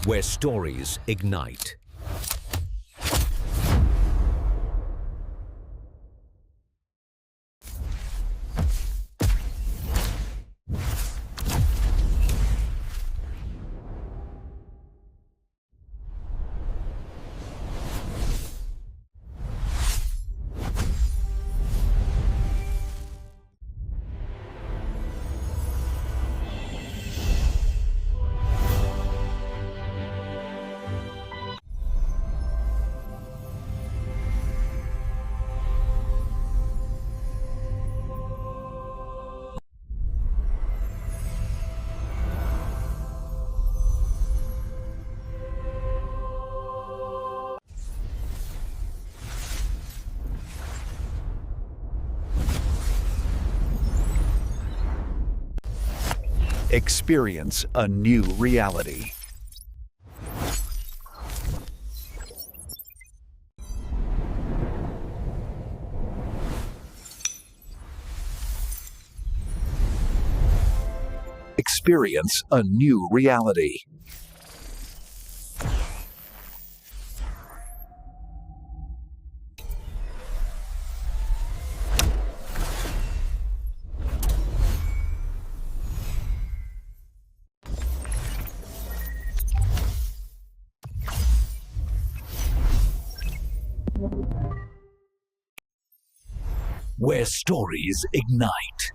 where stories ignite. Experience a new reality. Experience a new reality. Where stories ignite.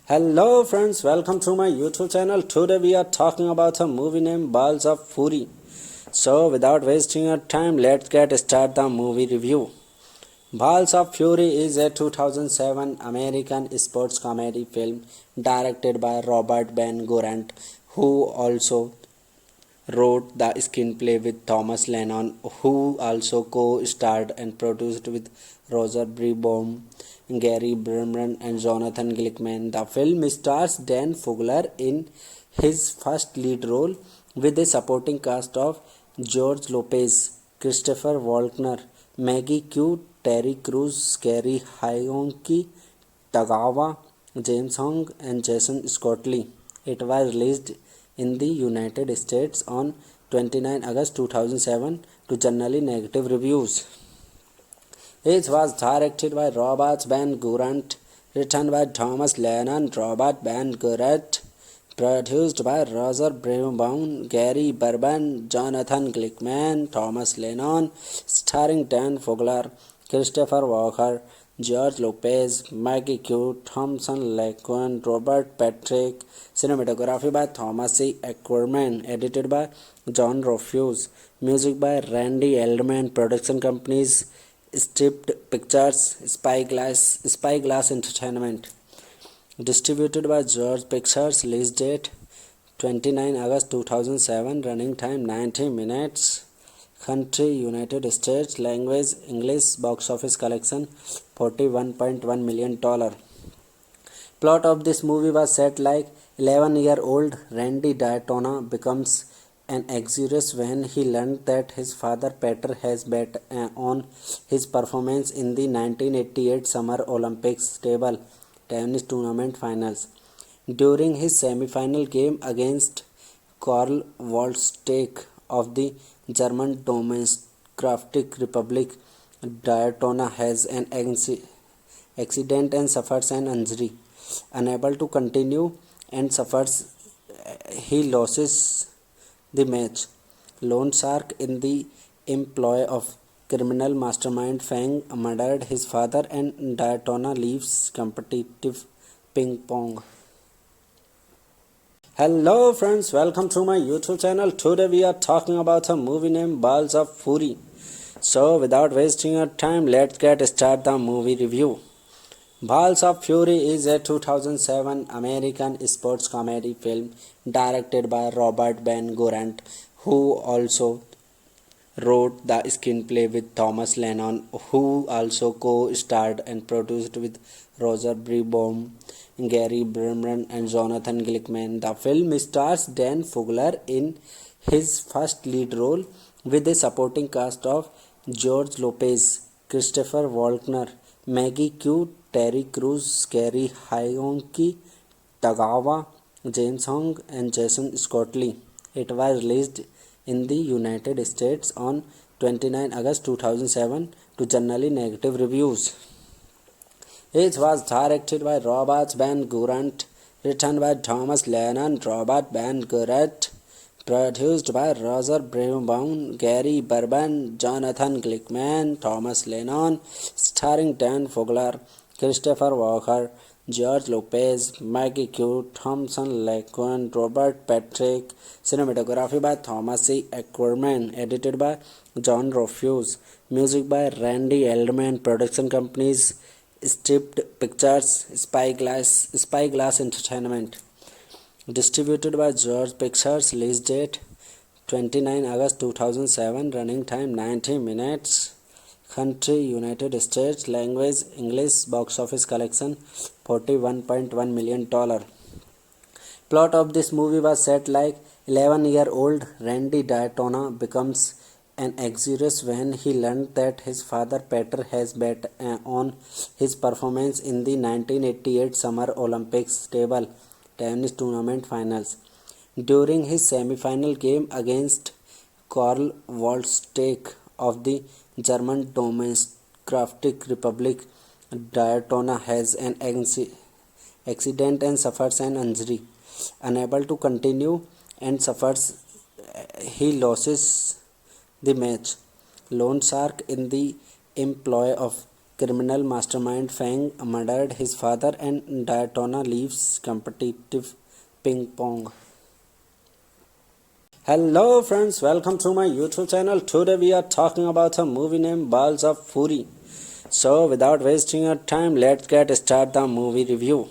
Hello friends, welcome to my YouTube channel. Today we are talking about a movie named Balls of Fury. So without wasting your time, let's get start the movie review. Balls of Fury is a 2007 American sports comedy film directed by Robert Ben Gorant, who also wrote the screenplay with Thomas Lennon, who also co-starred and produced with Roger Breboom, Gary Berman, and Jonathan Glickman. The film stars Dan Fogler in his first lead role with a supporting cast of George Lopez, Christopher Walken, Maggie Q, Terry Crews, Gary Hyonki, Tagawa, James Hong, and Jason Scottley. It was released in the United States on 29 August 2007 to generally negative reviews. It was directed by Robert Ben Gorant, written by Thomas Lennon, Robert Ben Gorant, produced by Roger Brewbaum, Gary Berman, Jonathan Glickman, Thomas Lennon, starring Dan Fogler, Christopher Walker, George Lopez, Maggie Q, Thompson Laquan, Robert Patrick, cinematography by Thomas C. Ackerman, edited by John Rufus, music by Randy Eldman, production companies Stripped Pictures, Spyglass Entertainment. Distributed by George Pictures. Release date 29 August 2007. Running time 90 minutes. Country United States. Language English. Box office collection $41.1 million. Plot of this movie was set like 11-year-old Randy Daytona becomes an anxious when he learned that his father Peter has bet on his performance in the 1988 Summer Olympics table tennis tournament finals. During his semi-final game against Karl Waldsteig of the German Democratic Republic, Daytona has an accident and suffers an injury. Unable to continue and suffers, he loses the match. Loan shark in the employ of criminal mastermind Fang murdered his father and Daytona leaves competitive ping pong. Hello friends, welcome to my YouTube channel. Today we are talking about a movie named Balls of Fury. So without wasting your time, let's get started the movie review. Balls of Fury is a 2007 American sports comedy film directed by Robert Van Gorant, who also wrote the screenplay with Thomas Lennon, who also co-starred and produced with Roger Breboom, Gary Berman, and Jonathan Glickman. The film stars Dan Fogler in his first lead role with a supporting cast of George Lopez, Christopher Walken, Maggie Q, Terry Crews, Gary Hyonki, Tagawa, James Hong, and Jason Scottley. It was released in the United States on 29 August 2007 to generally negative reviews. It was directed by Robert Van Gorant, written by Thomas Lennon, Robert Van Gorant, produced by Roger Breboom, Gary Berman, Jonathan Glickman, Thomas Lennon, starring Dan Fogler, Christopher Walken, George Lopez, Maggie Q, Thompson Laquan, Robert Patrick, cinematography by Thomas C. Ackerman, edited by John Rufus, music by Randy Eldman, production companies Stripped Pictures, Spyglass Entertainment, distributed by George Pictures, release date 29 August 2007, running time 90 minutes, country United States, language English, box office collection $41.1 million. Plot of this movie was set like 11-year-old Randy Daytona becomes an anxious when he learned that his father Peter has bet on his performance in the 1988 Summer Olympics table tennis tournament finals. During his semi-final game against Karl Waldsteig of the German Democratic Republic, Daytona has an accident and suffers an injury. Unable to continue and suffers, he loses the match. Loan shark in the employ of criminal mastermind Fang murdered his father and Daytona leaves competitive ping pong. Hello friends, welcome to my YouTube channel. Today we are talking about a movie named Balls of Fury. So without wasting your time, let's get started the movie review.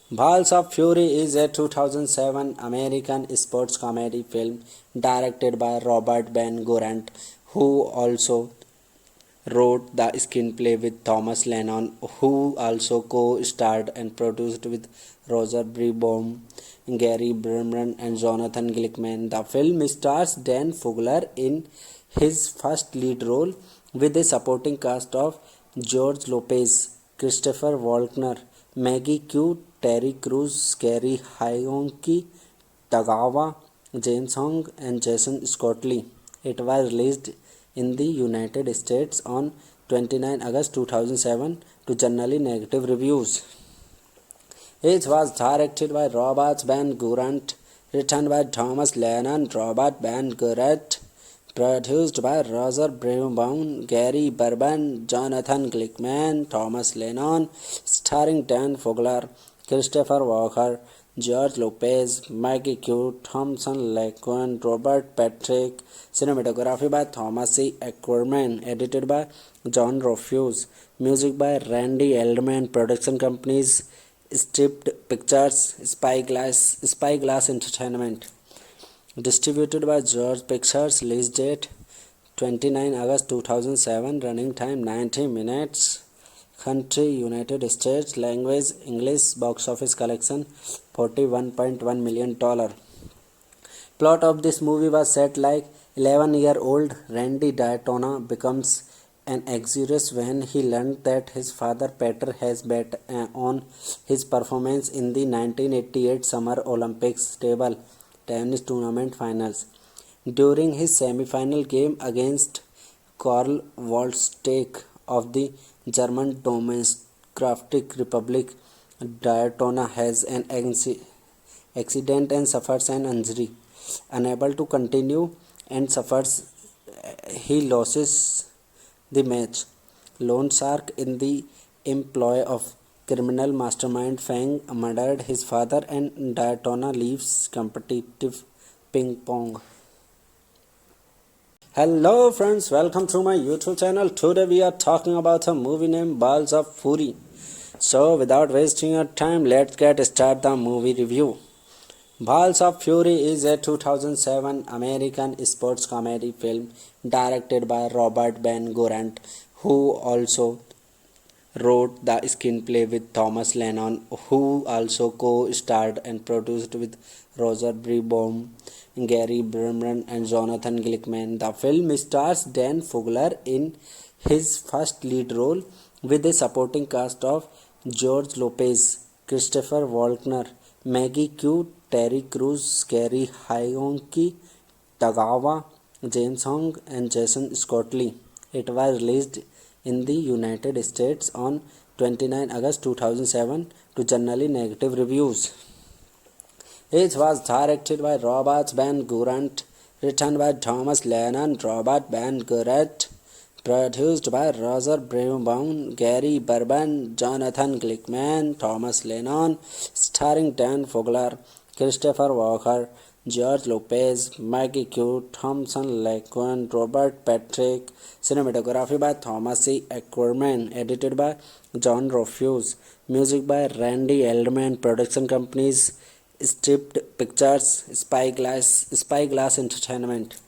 Balls of Fury is a 2007 American sports comedy film directed by Robert Van Gorant, who also wrote the screenplay with Thomas Lennon, who also co-starred and produced with Roger Breboom, Gary Berman, and Jonathan Glickman. The film stars Dan Fogler in his first lead role with a supporting cast of George Lopez, Christopher Walken, Maggie Q, Terry Crews, Gary Hyonki, Tagawa, James Hong, and Jason Scottley. It was released in the United States on 29 August 2007 to generally negative reviews. It was directed by Robert Van Gorant, written by Thomas Lennon, Robert Van Gorant, produced by Roger Breboom, Gary Berman, Jonathan Glickman, Thomas Lennon, starring Dan Fogler, Christopher Walken, George Lopez, Maggie Q, Thompson Laquan, Robert Patrick, cinematography by Thomas C. Ackerman, edited by John Rufus, music by Randy Eldman, production companies Stripped Pictures, Spyglass Entertainment, distributed by George Pictures, release date 29 August 2007, running time 90 minutes, country United States, language English, box office collection $41.1 million. Plot of this movie was set like 11-year-old Randy Daytona becomes an anxious when he learned that his father Peter has bet on his performance in the 1988 Summer Olympics table tennis tournament finals. During his semi-final game against Karl Waldsteig of the German Democratic Republic, Daytona has an accident and suffers an injury. Unable to continue and suffers, he loses the match. Loan shark in the employ of criminal mastermind Fang murdered his father and Daytona leaves competitive ping pong. Hello friends, welcome to my YouTube channel. Today we are talking about a movie named Balls of Fury. So without wasting your time, let's get start the movie review. Balls of Fury is a 2007 American sports comedy film directed by Robert Ben Gorant, who also wrote the screenplay with Thomas Lennon, who also co-starred and produced with Roger Breboom, Gary Berman, and Jonathan Glickman. The film stars Dan Fogler in his first lead role with a supporting cast of George Lopez, Christopher Walken, Maggie Q, Terry Crews, Gary Hyonki, Tagawa, James Hong, and Jason Scottley. It was released in the United States on 29 August 2007 to generally negative reviews. It was directed by Robert Ben Gorant, written by Thomas Lennon, Robert Ben Gorant, produced by Roger Breboom, Gary Berman, Jonathan Glickman, Thomas Lennon, starring Dan Fogler, Christopher Walken, George Lopez, Maggie Q, Thompson Laquan, Robert Patrick. Cinematography by Thomas C. Ackerman. Edited by John Rufus. Music by Randy Eldman. Production companies Stripped Pictures, Spyglass Entertainment.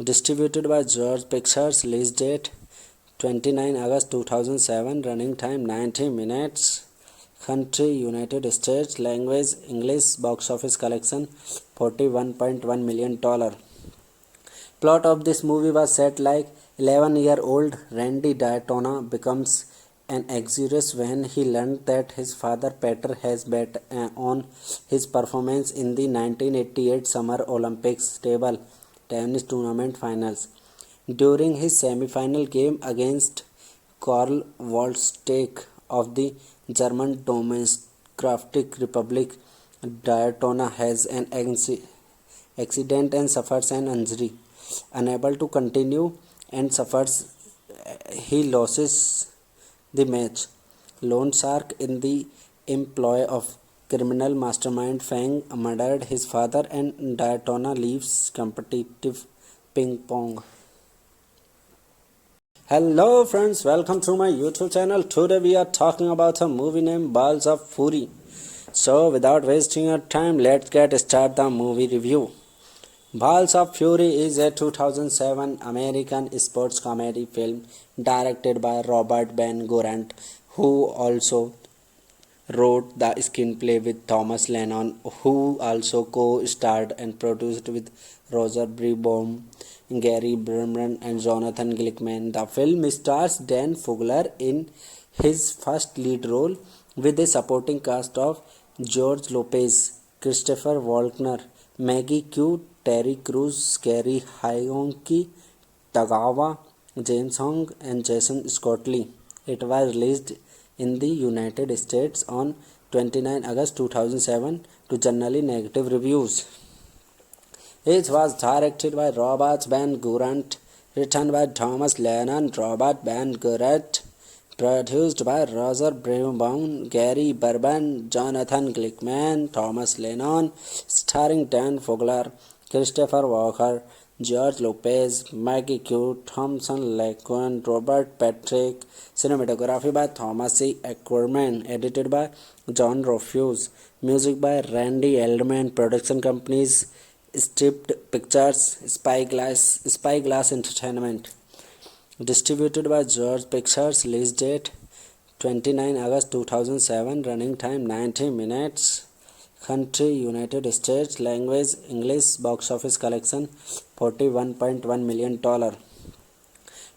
Distributed by George Pictures. Release date 29 August 2007. Running time 90 minutes. Country United States. Language English. Box office collection $41.1 million. Plot of this movie was set like 11-year-old Randy Daytona becomes an anxious when he learned that his father Peter has bet on his performance in the 1988 Summer Olympics table tennis tournament finals. During his semi-final game against Karl Waldsteig of the German Democratic Republic, Daytona has an accident and suffers an injury. Unable to continue and suffers, he loses the match. Loan shark in the employ of criminal mastermind Fang murdered his father and Daytona leaves competitive ping pong. Hello friends, welcome to my YouTube channel. Today we are talking about a movie named Balls of Fury. So without wasting your time, let's get start the movie review. Balls of Fury is a 2007 American sports comedy film directed by Robert Ben Gorant, who also wrote the screenplay with Thomas Lennon, who also co-starred and produced with Roger Breboom, Gary Berman, and Jonathan Glickman. The film stars Dan Fogler in his first lead role with a supporting cast of George Lopez, Christopher Walken, Maggie Q, Terry Crews, Gary Hyonki, Tagawa, James Hong, and Jason Scottley. It was released in the United States on 29 August 2007 to generally negative reviews. It was directed by Robert Ben Gorant, written by Thomas Lennon, Robert Ben Gorant, produced by Roger Breboom, Gary Berman, Jonathan Glickman, Thomas Lennon, starring Dan Fogler, Christopher Walken, George Lopez, Maggie Q, Thompson Laquan, Robert Patrick. Cinematography by Thomas C. Ackerman. Edited by John Rufus. Music by Randy Eldman. Production companies Stripped Pictures, Spyglass Entertainment. Distributed by George Pictures. Release date 29 August 2007. Running time 90 minutes. Country United States. Language English. Box office collection $41.1 million.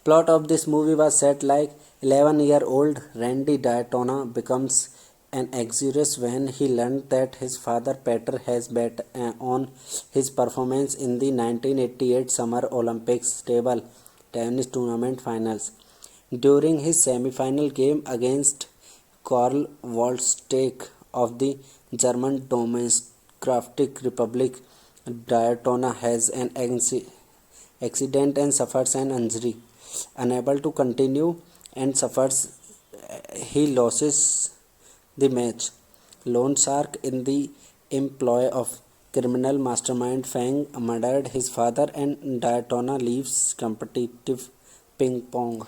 Plot of this movie was set like 11-year-old Randy Daytona becomes an anxious when he learned that his father Peter has bet on his performance in the 1988 Summer Olympics table tennis tournament finals. During his semi-final game against Karl Waldsteg of the German Democratic Republic Daytona has an accident and suffers an injury. Unable to continue and suffers, he loses the match. Loan shark in the employ of criminal mastermind Fang murdered his father and Daytona leaves competitive ping pong.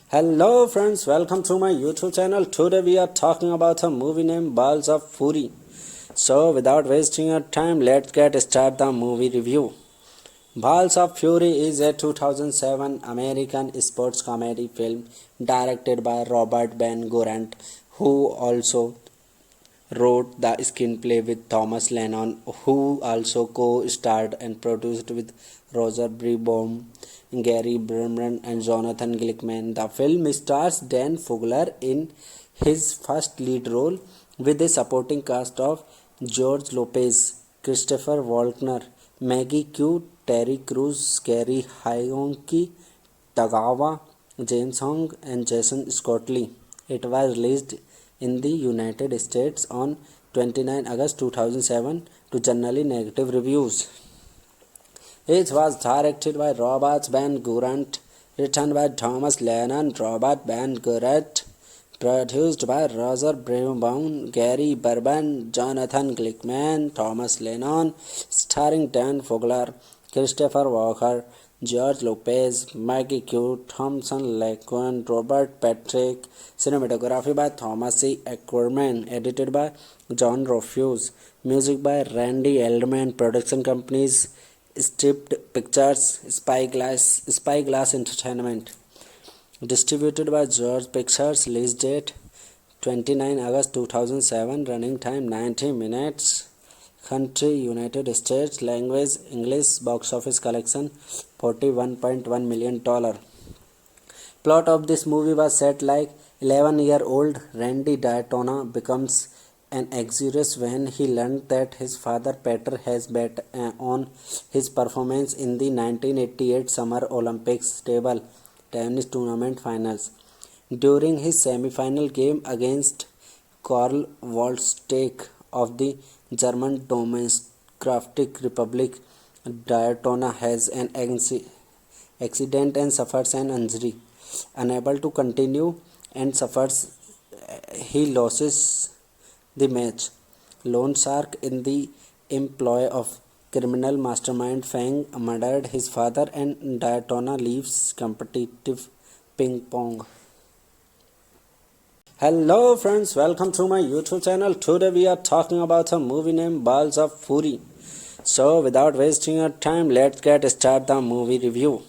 Hello friends, welcome to my YouTube channel. Today we are talking about a movie named Balls of Fury. So without wasting your time, let's get started the movie review. Balls of Fury is a 2007 American sports comedy film directed by Robert Van Gorant, who also wrote the screenplay with Thomas Lennon, who also co-starred and produced with Roger Breboom, Gary Berman, and Jonathan Glickman. The film stars Dan Fogler in his first lead role, with a supporting cast of George Lopez, Christopher Walken, Maggie Q, Terry Crews, Gary Hyonki, Tagawa, James Hong, and Jason Scottley. It was released in the United States on 29 August 2007 to generally negative reviews. It was directed by Robert Van Gorant, written by Thomas Lennon, Robert Van Gorant, produced by Roger Breboom, Gary Berman, Jonathan Glickman, Thomas Lennon, starring Dan Fogler, Christopher Walken, George Lopez, Maggie Q, Thompson Laquan, Robert Patrick. Cinematography by Thomas C. Ackerman. Edited by John Rufus. Music by Randy Eldman. Production companies Stripped Pictures, Spyglass Entertainment. Distributed by George Pictures. Release date 29 August 2007. Running time 90 minutes. Country United States. Language English. Box office collection $41.1 million. Plot of this movie was set like 11-year-old Randy Daytona becomes an anxious when he learned that his father Peter has bet on his performance in the 1988 Summer Olympics table tennis tournament finals. During his semi-final game against Karl Waldsteg of the German Democratic Republic, Daytona has an accident and suffers an injury. Unable to continue and suffers, he loses the match. Loan shark in the employ of criminal mastermind Fang murdered his father and Daytona leaves competitive ping pong. Hello friends, welcome to my YouTube channel. Today we are talking about a movie named Balls of Fury. So without wasting your time, let's get started the movie review.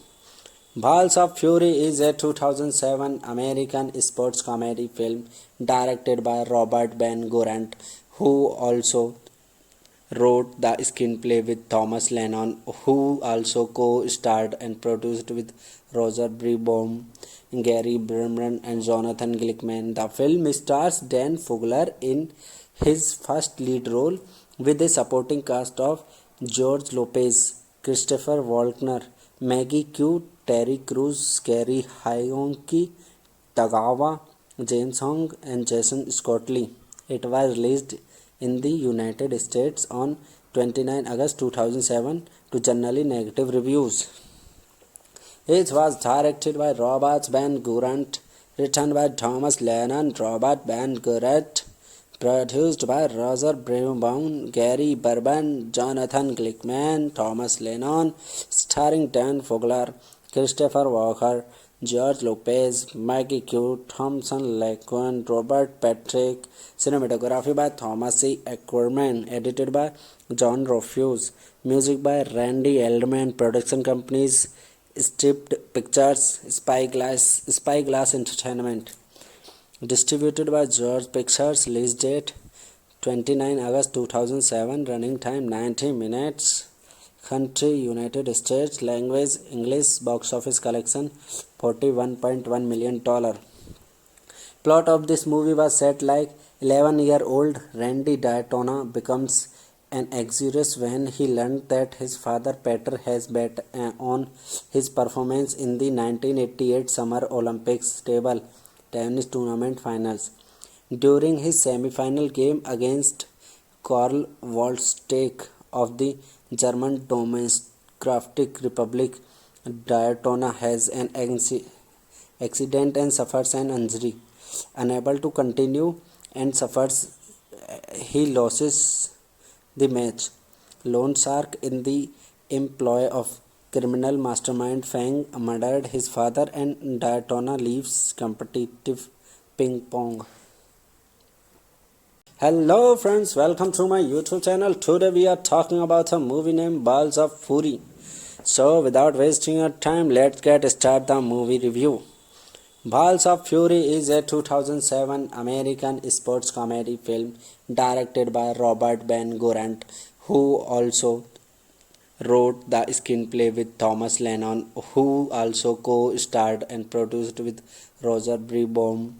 Balls of Fury is a 2007 American sports comedy film directed by Robert Van Gorant, who also wrote the screenplay with Thomas Lennon, who also co-starred and produced with Roger Breboom, Gary Berman, and Jonathan Glickman. The film stars Dan Fogler in his first lead role, with a supporting cast of George Lopez, Christopher Walken, Maggie Q, Terry Crews, Gary Hyonki, Tagawa, James Hong, and Jason Scottley. It was released in the United States on 29 August 2007 to generally negative reviews. It was directed by Robert Van Gorant, written by Thomas Lennon, Robert Van Gorant, produced by Roger Breboom, Gary Berman, Jonathan Glickman, Thomas Lennon, starring Dan Fogler, Christopher Walken, George Lopez, Maggie Q, Thompson Laquan, Robert Patrick. Cinematography by Thomas C. Ackerman. Edited by John Rufus. Music by Randy Eldman. Production companies Stripped Pictures, Spyglass Entertainment. Distributed by George Pictures. Release date 29 August 2007. Running time 90 minutes. Country United States. Language English. Box office collection $41.1 million. Plot of this movie was set like 11-year-old Randy Daytona becomes an anxious when he learned that his father Peter has bet on his performance in the 1988 Summer Olympics table tennis tournament finals. During his semi-final game against Karl Waldsteig of the German Democratic Republic, Daytona has an accident and suffers an injury. Unable to continue and suffers, he loses the match. Loan shark in the employ of criminal mastermind Fang murdered his father and Daytona leaves competitive ping pong. Hello friends, welcome to my YouTube channel. Today we are talking about a movie named Balls of Fury. So without wasting your time, let's get started the movie review. Balls of Fury is a 2007 American sports comedy film directed by Robert Ben Gorant, who also wrote the screenplay with Thomas Lennon, who also co-starred and produced with Roger Breboom,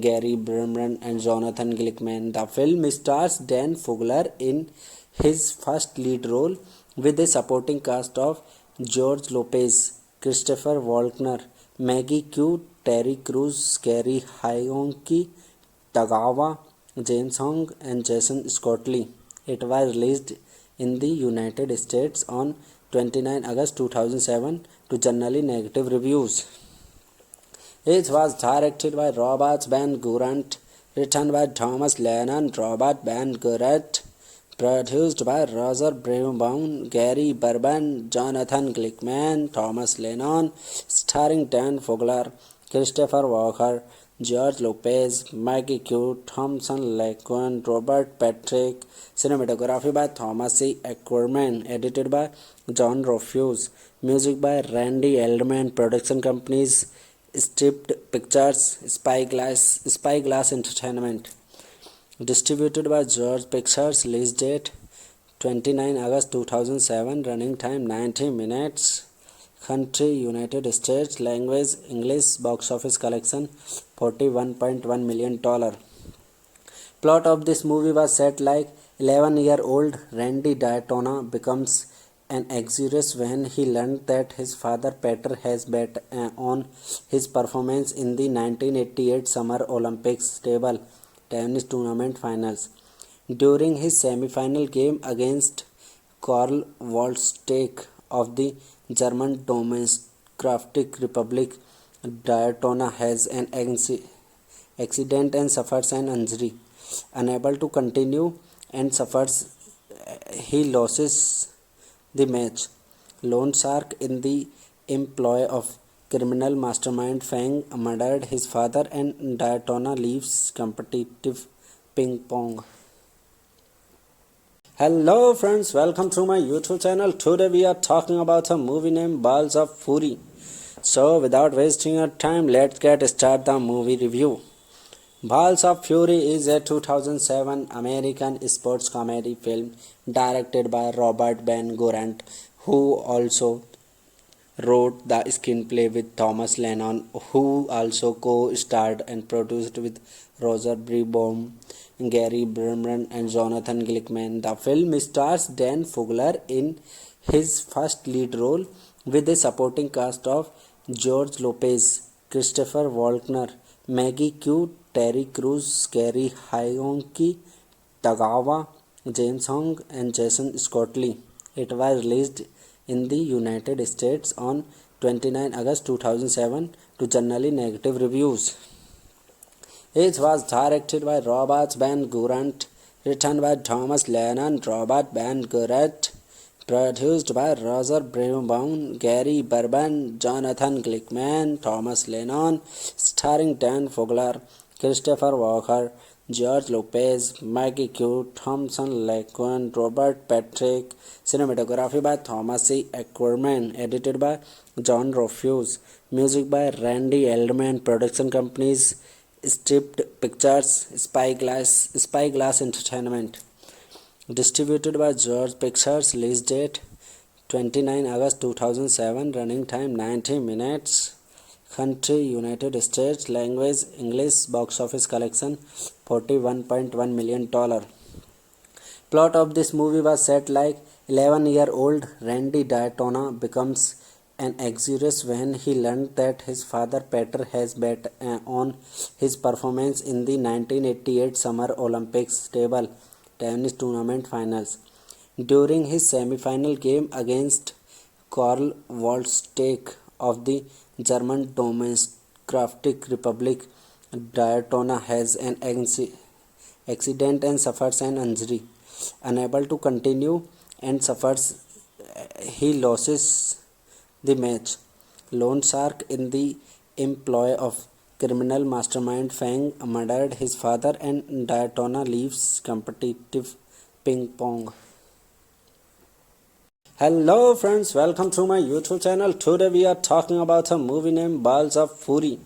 Gary Berman and Jonathan Glickman. The film stars Dan Fogler in his first lead role with a supporting cast of George Lopez, Christopher Walken, Maggie Q, Terry Crews, Gary Hyonki, Tagawa, James Hong and Jason Scottley. It was released in the United States on 29 August 2007 to generally negative reviews. It was directed by Robert Ben Gorant, written by Thomas Lennon, Robert Ben Gorant, produced by Roger Breboom, Gary Berman, Jonathan Glickman, Thomas Lennon, starring Dan Fogler, Christopher Walken, George Lopez, Maggie Q, Thompson Laquan, Robert Patrick, cinematography by Thomas C. Ackerman, edited by John Rufus, music by Randy Eldman, production companies Stripped Pictures, Spyglass Entertainment, distributed by George Pictures, release date 29 August 2007, running time 90 minutes, country United States, language English, box office collection $41.1 million. Plot of this movie was set like 11-year-old Randy Daytona becomes an anxious when he learned that his father Peter has bet on his performance in the 1988 Summer Olympics table tennis tournament finals. During his semi-final game against Karl Waldsteig of the German Democratic Republic, Daytona has an accident and suffers an injury. Unable to continue and suffers, he loses the match. Loan shark in the employ of criminal mastermind Fang murdered his father and Daytona leaves competitive ping pong. Hello friends, welcome to my YouTube channel. Today we are talking about a movie named Balls of Fury. So without wasting your time, let's get started the movie review. Balls of Fury is a 2007 American sports comedy film directed by Robert Ben Gorant, who also wrote the screenplay with Thomas Lennon, who also co-starred and produced with Roger Breboom, Gary Berman and Jonathan Glickman. The film stars Dan Fogler in his first lead role with a supporting cast of George Lopez, Christopher Walken, Maggie Q, Terry Crews, Gary Hyonki, Tagawa, James Hong and Jason Scottley. It was released in the United States on 29 August 2007 to generally negative reviews. It was directed by Robert Ben Gorant, written by Thomas Lennon, Robert Ben Gorant, produced by Roger Breboom, Gary Berman, Jonathan Glickman, Thomas Lennon, starring Dan Fogler, Christopher Walken, George Lopez, Maggie Q, Thompson Laquan, Robert Patrick, cinematography by Thomas C. Ackerman, edited by John Rufus, music by Randy Eldman, production companies Stripped Pictures, Spyglass Entertainment, distributed by George Pictures, release date 29 August 2007, running time 90 minutes, country United States, language English, box office collection $41.1 million. Plot of this movie was set like 11-year-old Randy Daytona becomes and exuberance when he learned that his father Peter has bet on his performance in the 1988 Summer Olympics table tennis tournament finals. During his semi-final game against Karl Waldsteig of the German Democratic Republic, Daytona has an accident and suffers an injury. Unable to continue and suffers, he loses the match. Loan shark in the employ of criminal mastermind Fang murdered his father and Daytona leaves competitive ping pong. Hello friends, welcome to my YouTube channel. Today we are talking about a movie named Balls of Fury.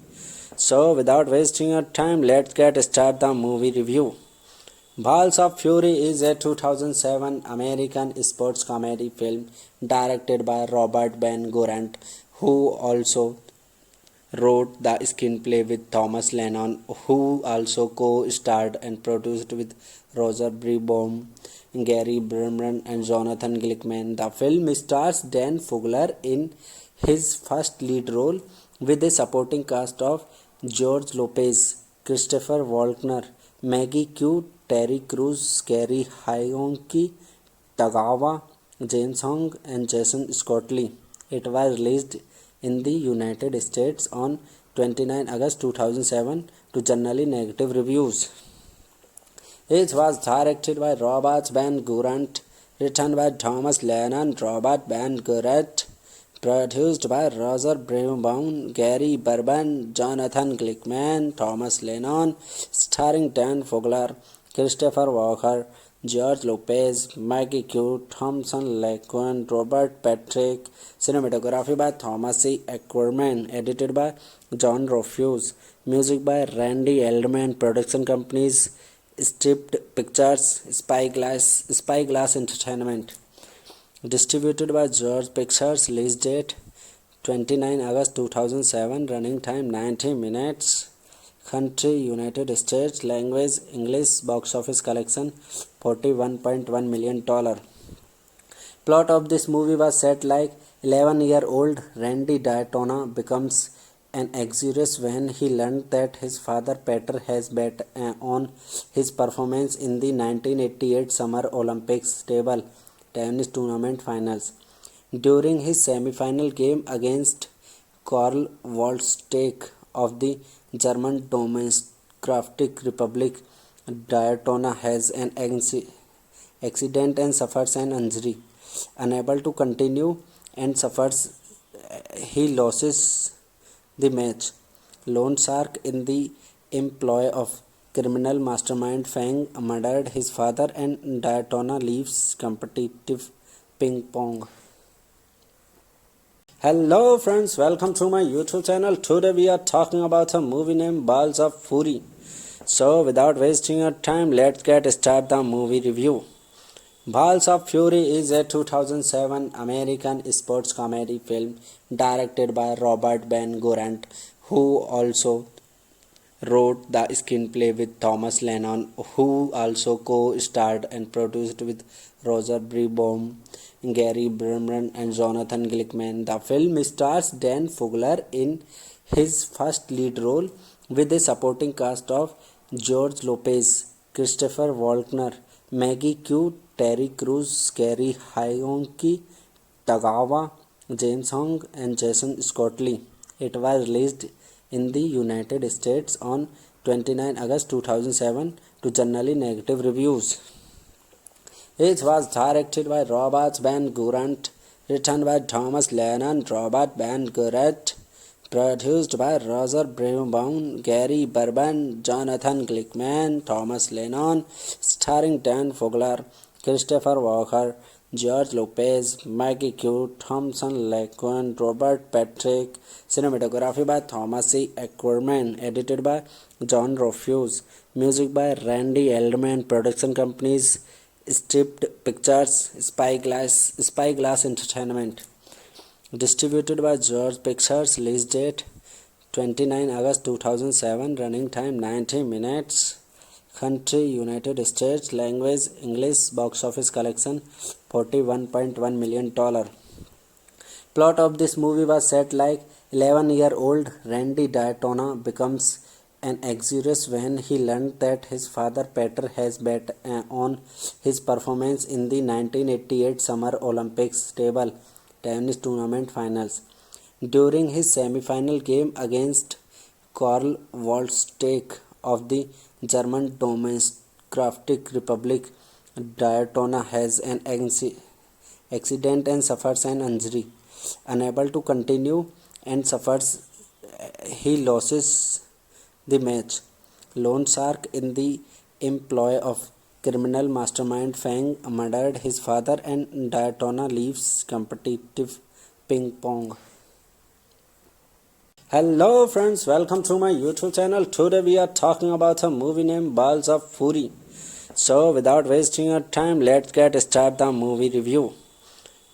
So without wasting your time, let's get start the movie review. Balls of Fury is a 2007 American sports comedy film directed by Robert Ben Gorant, who also wrote the screenplay with Thomas Lennon, who also co-starred and produced with Roger Breboom, Gary Berman and Jonathan Glickman. The film stars Dan Fogler in his first lead role with a supporting cast of George Lopez, Christopher Walken, Maggie Q, Terry Crews, Gary Hyonki, Tagawa, James Hong and Jason Scottley. It was released in the United States on 29 August 2007 to generally negative reviews. It was directed by Robert Ben Gorant, written by Thomas Lennon, Robert Ben Gorant, produced by Roger Breboom, Gary Berman, Jonathan Glickman, Thomas Lennon, starring Dan Fogler, Christopher Walken, George Lopez, Maggie Q, Thompson Laquan, Robert Patrick, cinematography by Thomas C. Ackerman, edited by John Rufus, music by Randy Eldman, production companies Stripped Pictures, Spyglass Entertainment, distributed by George Pictures, release date 29 August 2007, running time 90 minutes, country United States, language English, box office collection $41.1 million. Plot of this movie was set like 11-year-old Randy Daytona becomes an exuberance when he learned that his father Peter has bet on his performance in the 1988 Summer Olympics table tennis tournament finals. During his semi-final game against Karl Waldsteig of the German Democratic Republic, Daytona has an accident and suffers an injury. Unable to continue and suffers, he loses the match. Loan shark in the employ of criminal mastermind Fang murdered his father and Daytona leaves competitive ping pong. Hello friends, welcome to my YouTube channel. Today we are talking about a movie named Balls of Fury. So without wasting your time, let's get start the movie review. Balls of Fury is a 2007 American sports comedy film directed by Robert Ben Gorant, who also wrote the screenplay with Thomas Lennon, who also co-starred and produced with Roger Breboom, Gary Berman and Jonathan Glickman. The film stars Dan Fogler in his first lead role with a supporting cast of George Lopez, Christopher Walken, Maggie Q, Terry Crews, Gary Hyonki, Tagawa, James Hong and Jason Scottley. It was released in the United States on 29 August 2007 to generally negative reviews. It was directed by Robert Ben Gorant, written by Thomas Lennon, Robert Ben Gorant, produced by Roger Breboom, Gary Berman, Jonathan Glickman, Thomas Lennon, starring Dan Fogler, Christopher Walken, George Lopez, Maggie Q, Thompson Laquan, Robert Patrick, cinematography by Thomas C. Ackerman, edited by John Rufus, music by Randy Eldman, production companies Stripped Pictures, Spyglass Entertainment, distributed by George Pictures, release date 29 August 2007, running time 90 minutes, country United States, language English, box office collection $41.1 million. Plot of this movie was set like 11-year-old Randy Daytona becomes an anxious when he learned that his father Peter has bet on his performance in the 1988 Summer Olympics table tennis tournament finals. During his semi-final game against Karl Waldsteig of the German Democratic Republic, Daytona has an accident and suffers an injury. Unable to continue and suffers, he loses the match. Loan shark in the employ of criminal mastermind Fang murdered his father and Daytona leaves competitive ping pong. Hello friends, welcome to my YouTube channel. Today we are talking about a movie named Balls of Fury. So without wasting your time, let's get started the movie review.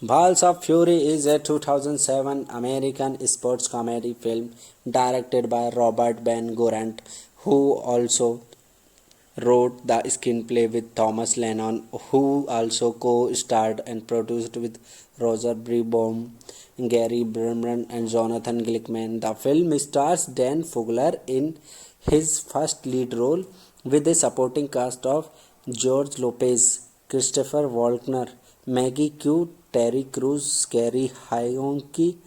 Balls of Fury is a 2007 American sports comedy film directed by Robert Ben Gorant, who also wrote the screenplay with Thomas Lennon, who also co-starred and produced with Roger Breboom, Gary Berman and Jonathan Glickman. The film stars Dan Fogler in his first lead role with a supporting cast of George Lopez, Christopher Walken, Maggie Q, Terry Crews, Gary Hyonki,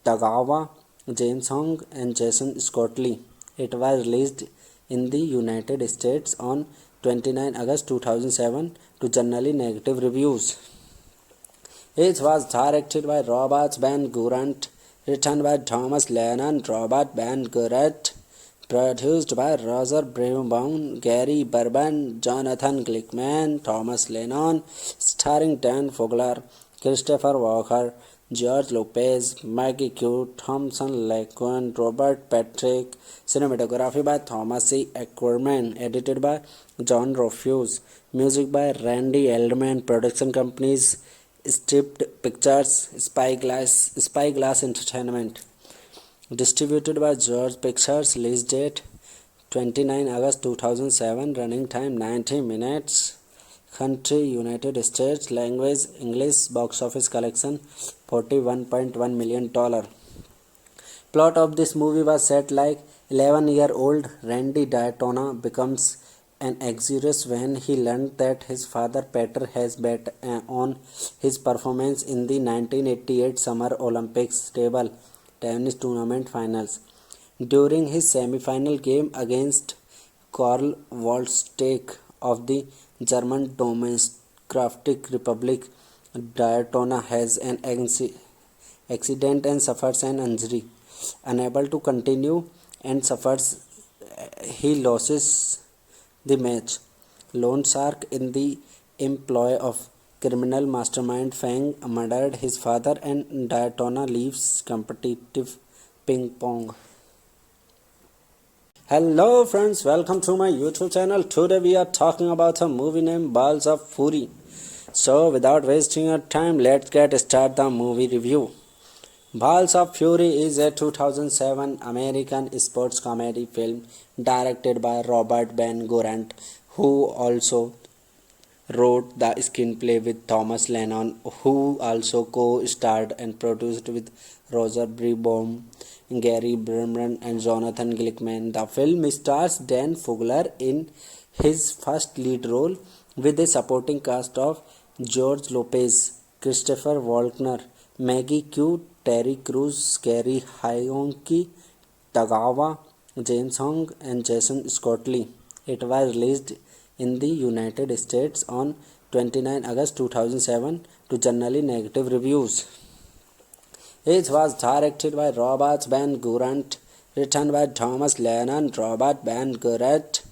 Tagawa, James Hong and Jason Scottley. It was released in the United States on 29 August 2007 to generally negative reviews. It was directed by Robert Ben Gorant, written by Thomas Lennon, Robert Ben Gorant, produced by Roger Breboom, Gary Berman, Jonathan Glickman, Thomas Lennon, starring Dan Fogler, Christopher Walker, George Lopez, Maggie Q, Thompson Laquan, Robert Patrick, cinematography by Thomas C. Ackerman, edited by John Rufus, music by Randy Eldman, production companies Stripped Pictures, Spyglass Entertainment, distributed by George Pictures, release date 29 August 2007, running time 90 minutes, country United States, language English, box office collection $41.1 million. Plot of this movie was set like 11-year-old Randy Daytona becomes an anxious when he learned that his father Peter has bet on his performance in the 1988 Summer Olympics table tennis tournament finals. During his semi-final game against Karl Waldsteig of the German Democratic Republic, Daytona has an accident and suffers an injury. Unable to continue and suffers, he loses the match. Loan shark in the employ of criminal mastermind Fang murdered his father and Daytona leaves competitive ping pong. Hello friends, welcome to my YouTube channel. Today we are talking about a movie named Balls of Fury. So without wasting your time, let's get started the movie review. Balls of Fury is a 2007 American sports comedy film directed by Robert Ben Gorant, who also wrote the screenplay with Thomas Lennon, who also co-starred and produced with Roger Breboom, Gary Berman and Jonathan Glickman. The film stars Dan Fogler in his first lead role with a supporting cast of George Lopez, Christopher Walken, Maggie Q, Terry Crews, Gary Hyonki, Tagawa, James Hong and Jason Scottley. It was released in the United States on 29 August 2007 to generally negative reviews. It was directed by Robert Ben Gorant, written by Thomas Lennon, Robert Ben Gorant,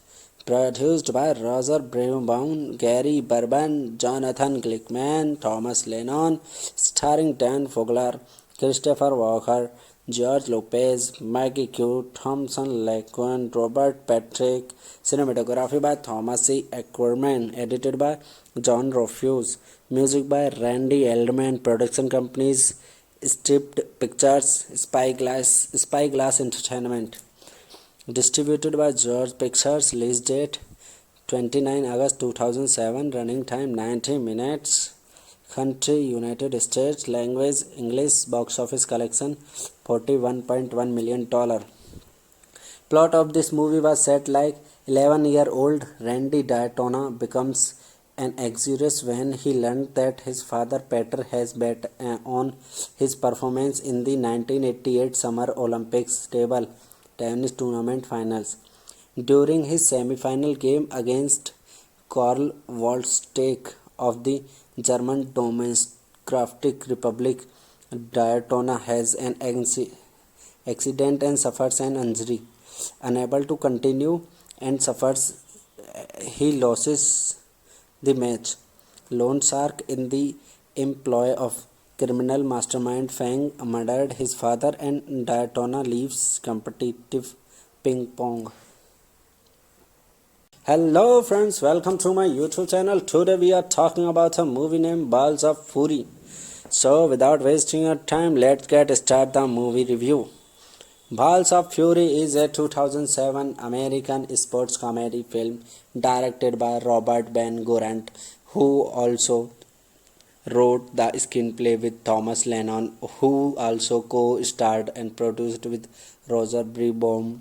produced by Roger Breboom, Gary Berman, Jonathan Glickman, Thomas Lennon, starring Dan Fogler, Christopher Walker, George Lopez, Maggie Q, Thompson Laquan, Robert Patrick, cinematography by Thomas C. Ackerman, edited by John Rufus, music by Randy Eldman, production companies Stripped Pictures, Spyglass Entertainment, distributed by George Pictures, release date 29 August 2007, running time 90 minutes, Country United States. Language English. Box office collection $41.1 million. Plot of this movie was set like 11-year-old Randy Daytona becomes an anxious when he learned that his father Peter has bet on his performance in the 1988 Summer Olympics table tennis tournament finals. During his semi-final game against Karl Waldsteig of the German Democratic Republic, Daytona has an accident and suffers an injury. Unable to continue and suffers, he loses the match. Loan shark in the employ of criminal mastermind Fang murdered his father and Daytona leaves competitive ping pong. Hello friends, welcome to my YouTube channel. Today we are talking about a movie named Balls of Fury. So without wasting your time, let's get started the movie review. Balls of Fury is a 2007 American sports comedy film directed by Robert Van Gorant, who also wrote the screenplay with Thomas Lennon, who also co-starred and produced with Roger Breboom,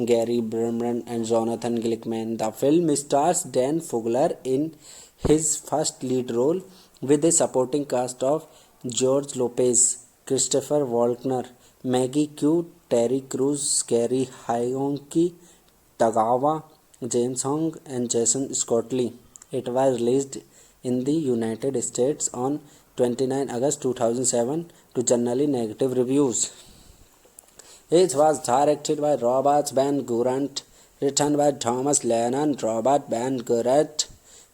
Gary Berman and Jonathan Glickman. The film stars Dan Fogler in his first lead role with a supporting cast of George Lopez, Christopher Walken, Maggie Q, Terry Crews, Gary Hionki, Tagawa, James Hong and Jason Scott-Lee. It was released in the United States on 29 August 2007 to generally negative reviews. It was directed by Robert Van Gorant, written by Thomas Lennon, Robert Van Gorant,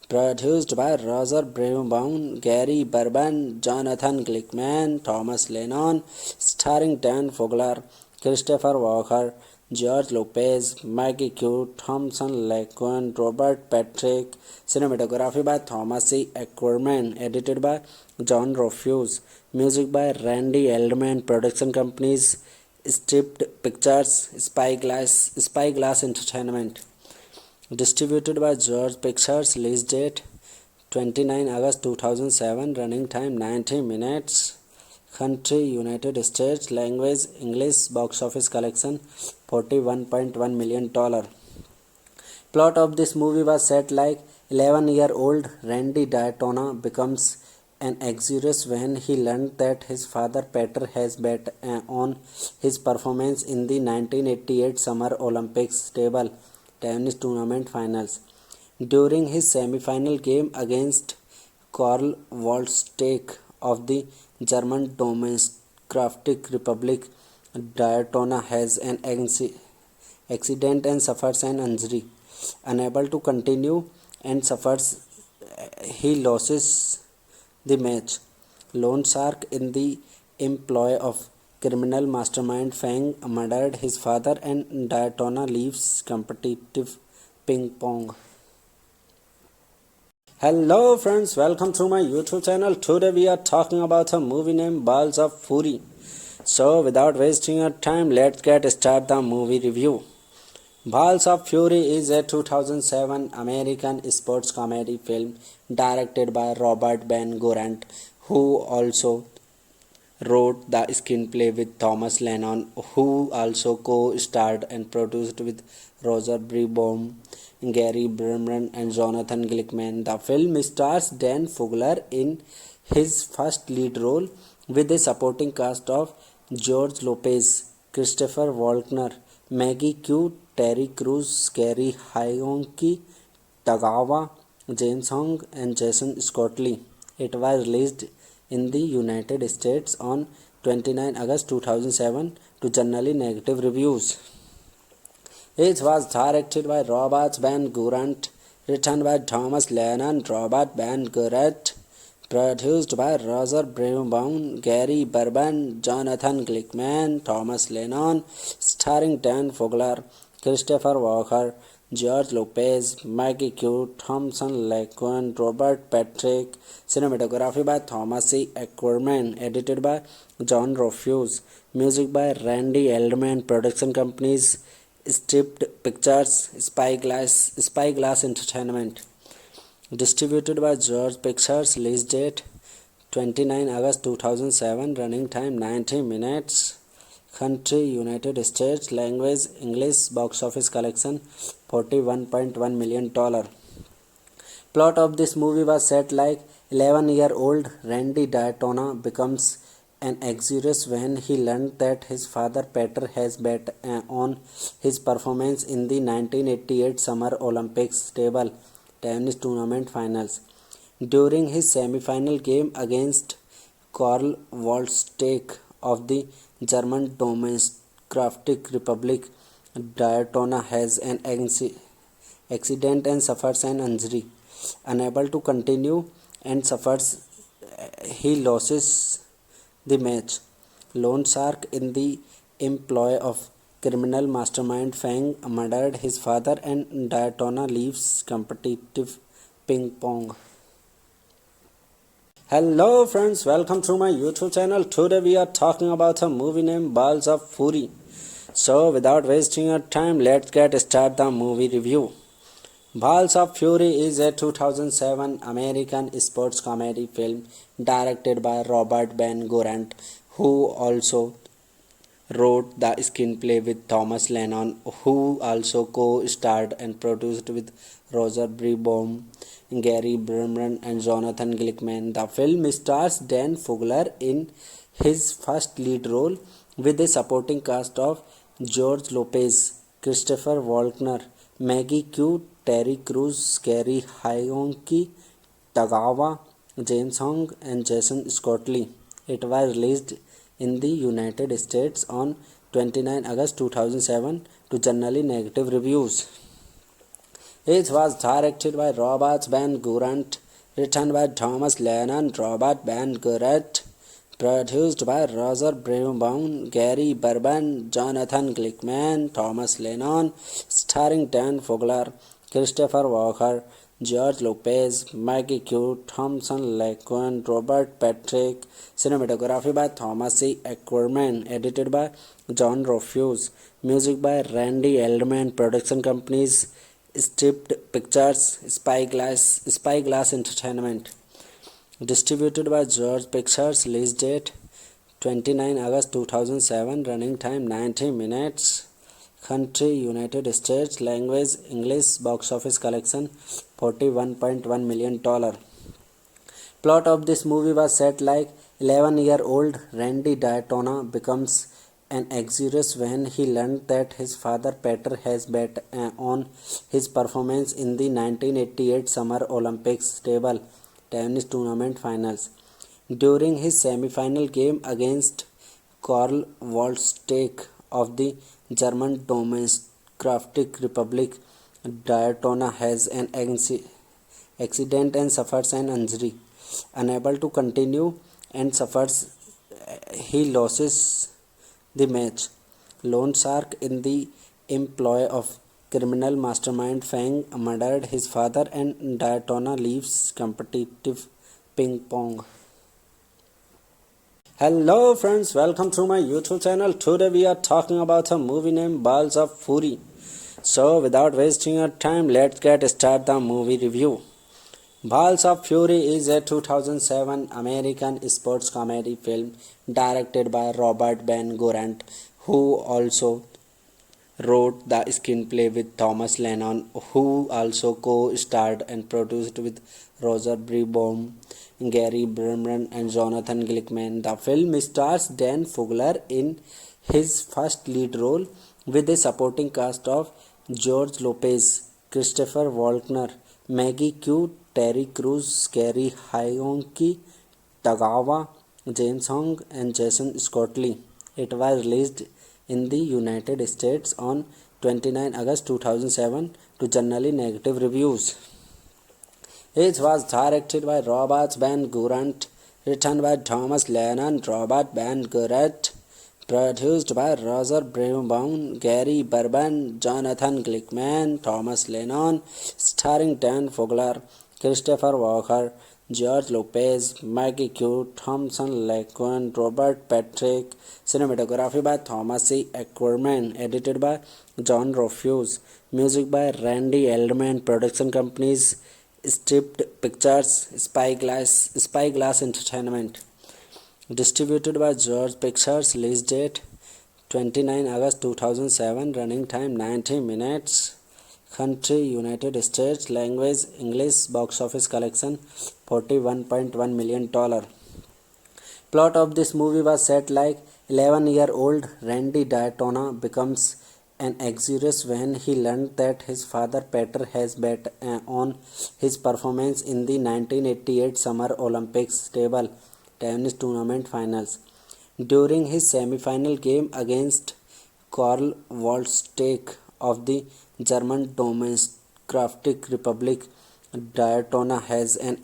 produced by Roger Breboom, Gary Berman, Jonathan Glickman, Thomas Lennon, starring Dan Fogler, Christopher Walken, George Lopez, Maggie Q, Thompson Laquan, Robert Patrick. Cinematography by Thomas C. Ackerman. Edited by John Rufus. Music by Randy Eldman. Production companies Stripped Pictures, Spyglass Entertainment. Distributed by George Pictures. Release date 29 August 2007. Running time 90 minutes. Country United States. Language English. Box office collection $41.1 million. Plot of this movie was set like 11-year-old Randy Daytona becomes an anxious when he learned that his father Peter has bet on his performance in the 1988 Summer Olympics table tennis tournament finals. During his semi-final game against Karl Waldsteig of the German Democratic Republic, Daytona has an accident and suffers an injury. Unable to continue and suffers, he loses the match. Loan shark in the employ of criminal mastermind Fang murdered his father and Daytona leaves competitive ping pong. Hello friends, welcome to my YouTube channel. Today we are talking about a movie named Balls of Fury. So without wasting your time, let's get started the movie review. Balls of Fury is a 2007 American sports comedy film directed by Robert Van Gorant, who also wrote the screenplay with Thomas Lennon, who also co-starred and produced with Roger Breboom, Gary Berman and Jonathan Glickman. The film stars Dan Fogler in his first lead role with a supporting cast of George Lopez, Christopher Walken, Maggie Q, Terry Crews, Gary Hionki, Tagawa, James Hong and Jason Scott-Lee. It was released in the United States on 29 August 2007 to generally negative reviews. It was directed by Robert Van Gorant, written by Thomas Lennon, Robert Van Gorant, produced by Roger Breboom, Gary Berman, Jonathan Glickman, Thomas Lennon, starring Dan Fogler, Christopher Walken, George Lopez, Maggie Q, Thompson Laquan, Robert Patrick. Cinematography by Thomas C. Ackerman. Edited by John Rufus. Music by Randy Eldman. Production companies Stripped Pictures, Spyglass Entertainment. Distributed by George Pictures. Release date 29 August 2007. Running time 90 minutes. Country United States. Language English. Box office collection $41.1 million. Plot of this movie was set like 11-year-old Randy Daytona becomes an exodus when he learned that his father Peter has bet on his performance in the 1988 Summer Olympics table tennis tournament finals. During his semi-final game against Karl Waldsteig of the German Democratic Republic, Daytona has an accident and suffers an injury. Unable to continue and he loses the match. Loan shark in the employ of criminal mastermind Fang murdered his father and Daytona leaves competitive ping pong. Hello friends, welcome to my YouTube channel. Today we are talking about a movie named Balls of Fury. So without wasting your time, let's get started the movie review. Balls of Fury is a 2007 American sports comedy film directed by Robert Van Gorant, who also wrote the screenplay with Thomas Lennon, who also co-starred and produced with Roger Breboom, Gary Berman and Jonathan Glickman. The film stars Dan Fogler in his first lead role with a supporting cast of George Lopez, Christopher Walken, Maggie Q, Terry Crews, Kerry Hyonki, Tagawa, James Hong and Jason Scottley. It was released in the United States on 29 August 2007 to generally negative reviews. It was directed by Robert Van Gorant, written by Thomas Lennon, Robert Van Gorant, produced by Roger Breboom, Gary Berman, Jonathan Glickman, Thomas Lennon, starring Dan Fogler, Christopher Walken, George Lopez, Maggie Q, Thompson Laquan, Robert Patrick. Cinematography by Thomas C. Ackerman. Edited by John Rufus. Music by Randy Eldman. Production companies Stripped Pictures, Spyglass Entertainment. Distributed by George Pictures. Release date 29 August 2007. Running time 90 minutes. Country United States. Language English. Box office collection $41.1 million. Plot of this movie was set like 11-year-old Randy Daytona becomes an exodus when he learned that his father Peter has bet on his performance in the 1988 Summer Olympics table tennis tournament finals. During his semi-final game against Karl Waldsteig of the German Democratic Republic, Daytona has an accident and suffers an injury. Unable to continue and he loses the match. Loan shark in the employ of criminal mastermind Fang murdered his father and Daytona leaves competitive ping pong. Hello friends, welcome to my YouTube channel. Today we are talking about a movie named Balls of Fury. So without wasting your time, let's get started the movie review. Balls of Fury is a 2007 American sports comedy film directed by Robert Van Gorant, who also wrote the screenplay with Thomas Lennon, who also co-starred and produced with Roger Breboom, Gary Berman and Jonathan Glickman. The film stars Dan Fogler in his first lead role with a supporting cast of George Lopez, Christopher Walken, Maggie Q, Terry Crews, Kerry Hyonki, Tagawa, James Hong and Jason Scottley. It was released in the United States on 29 August 2007 to generally negative reviews. It was directed by Robert Van Gorant, written by Thomas Lennon, Robert Van Gorant, produced by Roger Breboom, Gary Berman, Jonathan Glickman, Thomas Lennon, starring Dan Fogler, Christopher Walken, George Lopez, Maggie Q, Thompson Laquan, Robert Patrick. Cinematography by Thomas C. Ackerman. Edited by John Rufus. Music by Randy Eldman. Production companies Stripped Pictures, Spyglass Entertainment. Distributed by George Pictures. Release date 29 August 2007. Running time 90 minutes. Country United States. Language English. Box office collection $41.1 million. Plot of this movie was set like 11-year-old Randy Daytona becomes an anxious when he learned that his father Peter has bet on his performance in the 1988 Summer Olympics table tennis tournament finals. During his semi-final game against Karl Waldsteig of the German Democratic Republic, Daytona has an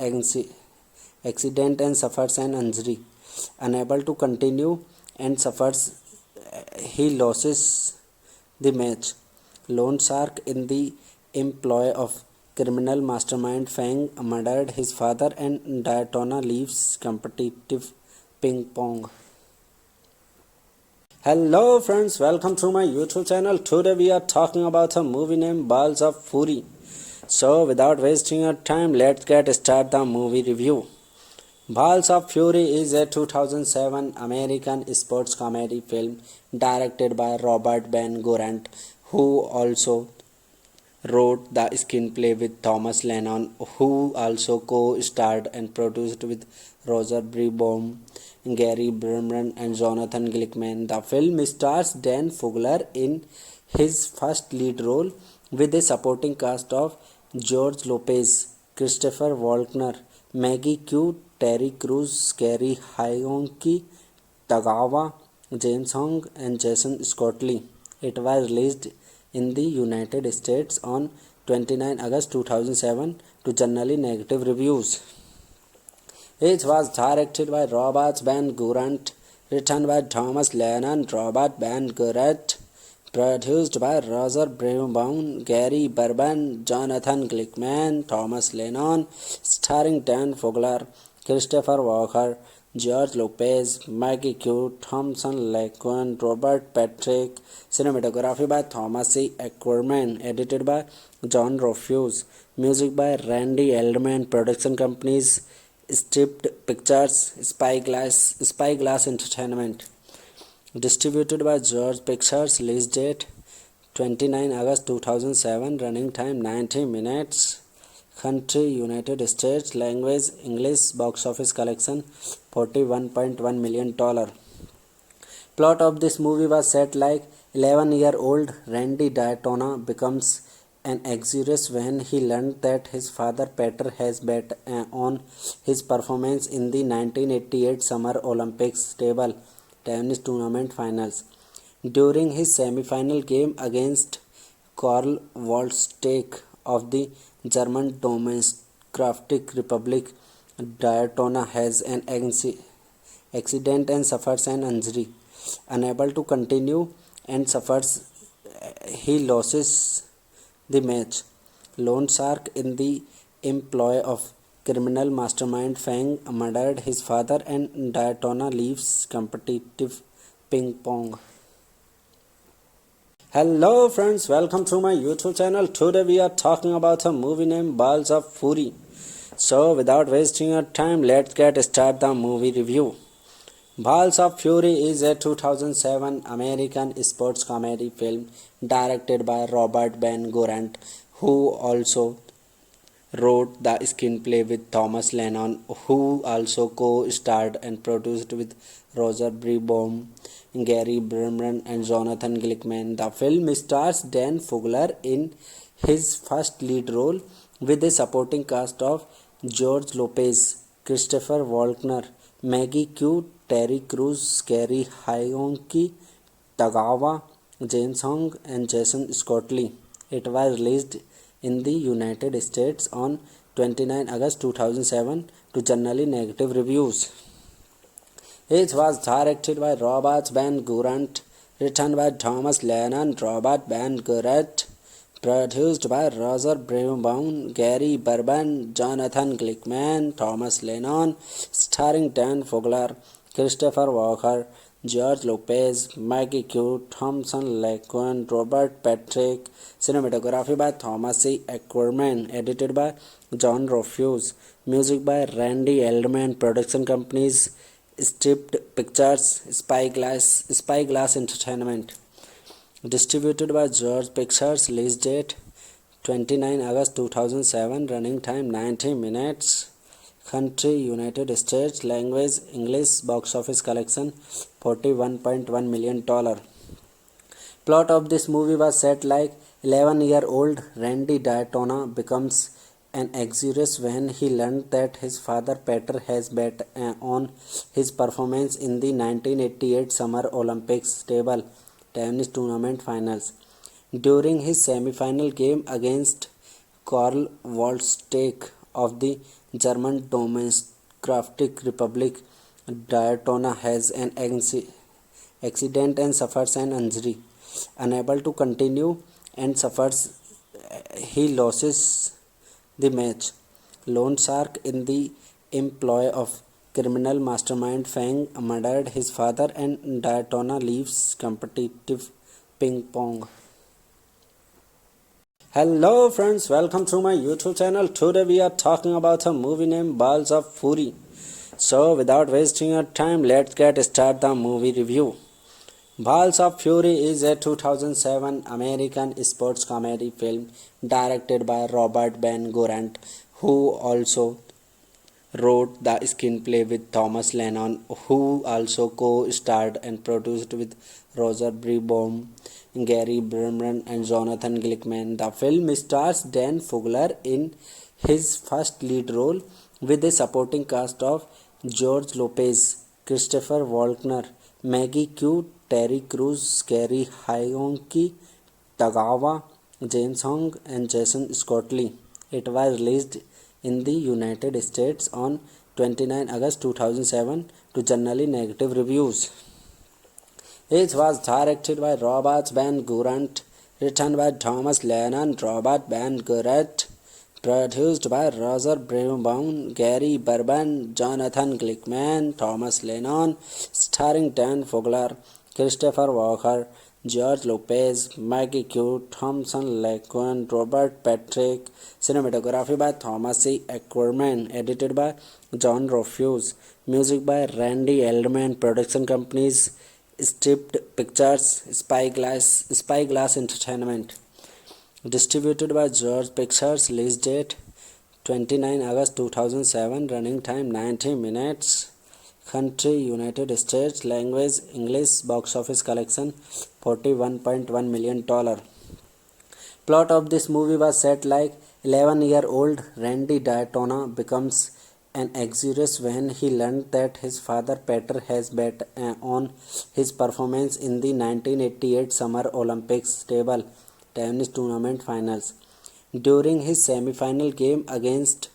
accident and suffers an injury. Unable to continue and suffers, he loses the match. Loan shark in the employ of criminal mastermind Fang murdered his father and Daytona leaves competitive ping pong. Hello friends, welcome to my YouTube channel. Today we are talking about a movie named Balls of Fury. So without wasting your time, let's get started the movie review. Balls of Fury is a 2007 American sports comedy film directed by Robert Van Gorant, who also wrote the screenplay with Thomas Lennon, who also co-starred and produced with Roger Breboom, Gary Berman and Jonathan Glickman. The film stars Dan Fogler in his first lead role with a supporting cast of George Lopez, Christopher Walken, Maggie Q, Terry Crews, Kerry Hyonki, Tagawa, James Hong and Jason Scottley. It was released in the United States on 29 August 2007 to generally negative reviews. It was directed by Robert Van Gorant, written by Thomas Lennon, Robert Van Gorant, produced by Roger Breboom, Gary Berman, Jonathan Glickman, Thomas Lennon, starring Dan Fogler, Christopher Walken, George Lopez, Maggie Q, Thompson Laquan, Robert Patrick. Cinematography by Thomas C. Ackerman. Edited by John Rufus. Music by Randy Eldman. Production companies Stripped Pictures, Spyglass Entertainment. Distributed by George Pictures. Release date 29 August 2007. Running time 90 minutes. Country United States. Language English. Box office collection $41.1 million. Plot of this movie was set like 11-year-old Randy Daytona becomes an anxious when he learned that his father Peter has bet on his performance in the 1988 Summer Olympics table tennis tournament finals. During his semi-final game against Karl Waldsteig of the German Democratic Republic, Daytona has an accident and suffers an injury. Unable to continue and suffers, he loses the match. Loan shark in the employ of criminal mastermind Fang murdered his father and Daytona leaves competitive ping pong. Hello friends, welcome to my YouTube channel. Today we are talking about a movie named Balls of Fury. So without wasting your time, let's get started the movie review. Balls of Fury is a 2007 American sports comedy film directed by Robert Van Gorant, who also wrote the screenplay with Thomas Lennon, who also co-starred and produced with Roger Breboom, Gary Berman and Jonathan Glickman. The film stars Dan Fogler in his first lead role with a supporting cast of George Lopez, Christopher Walken, Maggie Q, Terry Crews, Kerry Hyonki, Tagawa, James Hong and Jason Scottley. It was released in the United States on 29 August 2007 to generally negative reviews. It was directed by Robert Van Gorant, written by Thomas Lennon, Robert Van Gorant, produced by Roger Breboom, Gary Berman, Jonathan Glickman, Thomas Lennon, starring Dan Fogler, Christopher Walken, George Lopez, Maggie Q, Thompson Lacon, Robert Patrick. Cinematography by Thomas C. Ackerman. Edited by John Rufus. Music by Randy Eldman. Production companies Stripped Pictures, Spyglass Entertainment. Distributed by George Pictures. Release date 29 August 2007. Running time 90 minutes. Country United States. Language English. Box office collection $41.1 million. Plot of this movie was set like 11-year-old Randy Daytona becomes an anxious when he learned that his father Peter has bet on his performance in the 1988 Summer Olympics table tennis tournament finals. During his semi-final game against Karl Waldsteig of the German Democratic Republic, Daytona has an accident and suffers an injury. Unable to continue and he loses the match. Loan shark in the employ of criminal mastermind Fang murdered his father and Daytona leaves competitive ping pong. Hello friends, welcome to my YouTube channel. Today we are talking about a movie named Balls of Fury. So without wasting your time, let's get started the movie review. Balls of Fury is a 2007 American sports comedy film directed by Robert Ben Gorant, who also wrote the screenplay with Thomas Lennon, who also co-starred and produced with Roger Breboom, Gary Berman and Jonathan Glickman. The film stars Dan Fogler in his first lead role with a supporting cast of George Lopez, Christopher Walken, Maggie Q, Terry Crews, Gary Hyonki, Tagawa, James Hong and Jason Scottley. It was released in the United States on 29 August 2007 to generally negative reviews. It was directed by Robert Ben Gorant, written by Thomas Lennon, Robert Ben Gorant, produced by Roger Breboom, Gary Berman, Jonathan Glickman, Thomas Lennon, starring Dan Fogler, Christopher Walken, George Lopez, Maggie Q, Thompson Lacon, Robert Patrick. Cinematography by Thomas C. Ackerman. Edited by John Rufus. Music by Randy Eldman. Production companies Stripped Pictures, Spyglass Entertainment. Distributed by George Pictures. Release date 29 August 2007. Running time 90 minutes. Country United States. Language English. Box office collection $41.1 million. Plot of this movie was set like 11-year-old Randy Daytona becomes an anxious when he learned that his father Peter has bet on his performance in the 1988 Summer Olympics table tennis tournament finals. During his semi-final game against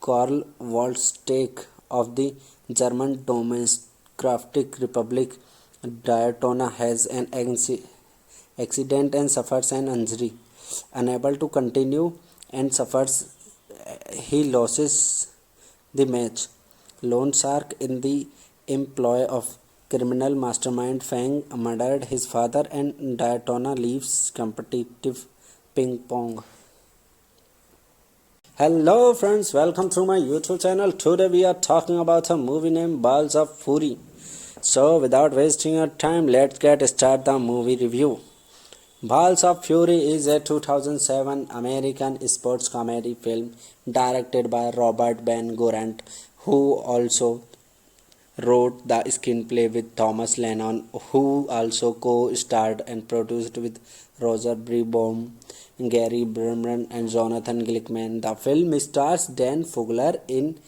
Karl Waldsteig of the German Democratic Republic, Daytona has an accident and suffers an injury. Unable to continue and he loses the match. Loan shark in the employ of criminal mastermind Fang murdered his father and Daytona leaves competitive ping pong. Hello friends, welcome to my YouTube channel. Today we are talking about a movie named Balls of Fury. So without wasting your time, let's get started the movie review. Balls of Fury is a 2007 American sports comedy film directed by Robert Ben Gorant, who also wrote the screenplay with Thomas Lennon, who also co-starred and produced with Roger Breboom, Gary Berman and Jonathan Glickman. The film stars Dan Fogler in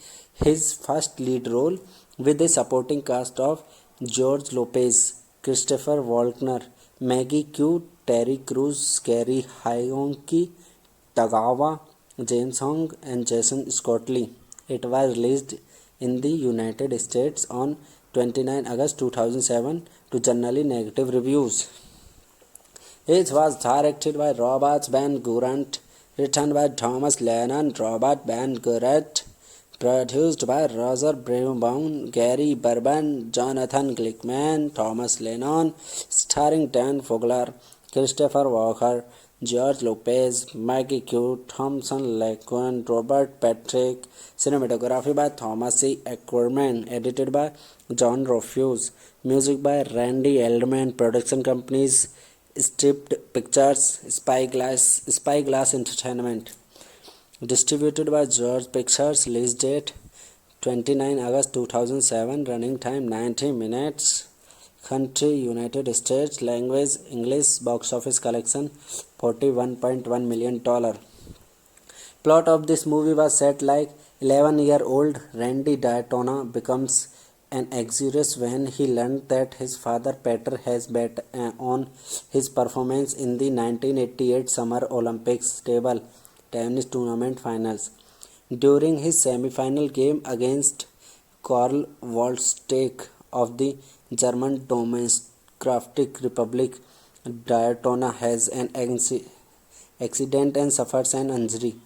his first lead role with a supporting cast of George Lopez, Christopher Walken, Maggie Q, Terry Crews, Gary Hyonki, Tagawa, James Hong and Jason Scottley. It was released in the United States on 29 August 2007 to generally negative reviews. It was directed by Robert Ben Gorant, written by Thomas Lennon, Robert Ben Gorant, Produced by Roger Braunbaum, Gary Berman, Jonathan Glickman, Thomas Lennon, starring Dan Fogler, Christopher Walker, George Lopez, Maggie Q, Thompson Lequan, Robert Patrick. Cinematography by Thomas C. Ackerman. Edited by John Rufus. Music by Randy Eldman. Production companies Stripped Pictures, Spyglass Entertainment. Distributed by George Pictures. Release date 29 August 2007. Running time 90 minutes. Country United States. Language English. Box office collection $41.1 million. Plot of this movie was set like 11-year-old Randy Daytona becomes an anxious when he learned that his father Peter has bet on his performance in the 1988 Summer Olympics table tennis tournament finals. During his semi-final game against Karl Waldsteig of the German Democratic Republic, Daytona has an accident and suffers an injury.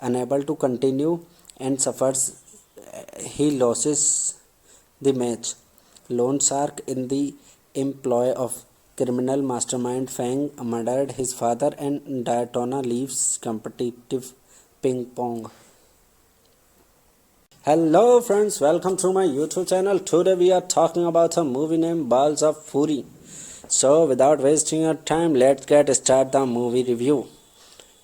Unable to continue and suffers, he loses the match. Loan shark in the employ of criminal mastermind Fang murdered his father and Daytona leaves competitive ping pong. Hello friends, welcome to my YouTube channel. Today we are talking about a movie named Balls of Fury. So without wasting your time, let's get started the movie review.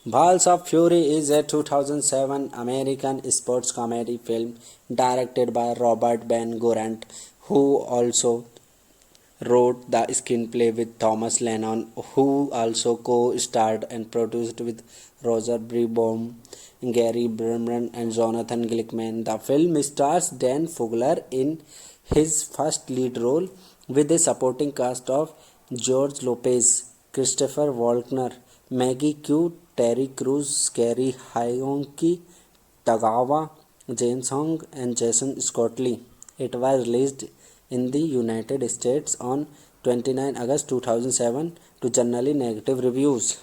Balls of Fury is a 2007 American sports comedy film directed by Robert Van Gorant, who also wrote the screenplay with Thomas Lennon, who also co-starred and produced with Roger Braunbaum, Gary Berman and Jonathan Glickman. The film stars Dan Fogler in his first lead role with a supporting cast of George Lopez, Christopher Walken, Maggie Q, Terry Crews, Gary Hyonki, Tagawa, James Hong and Jason Scottley. It was released in the United States on 29 August 2007 to generally negative reviews.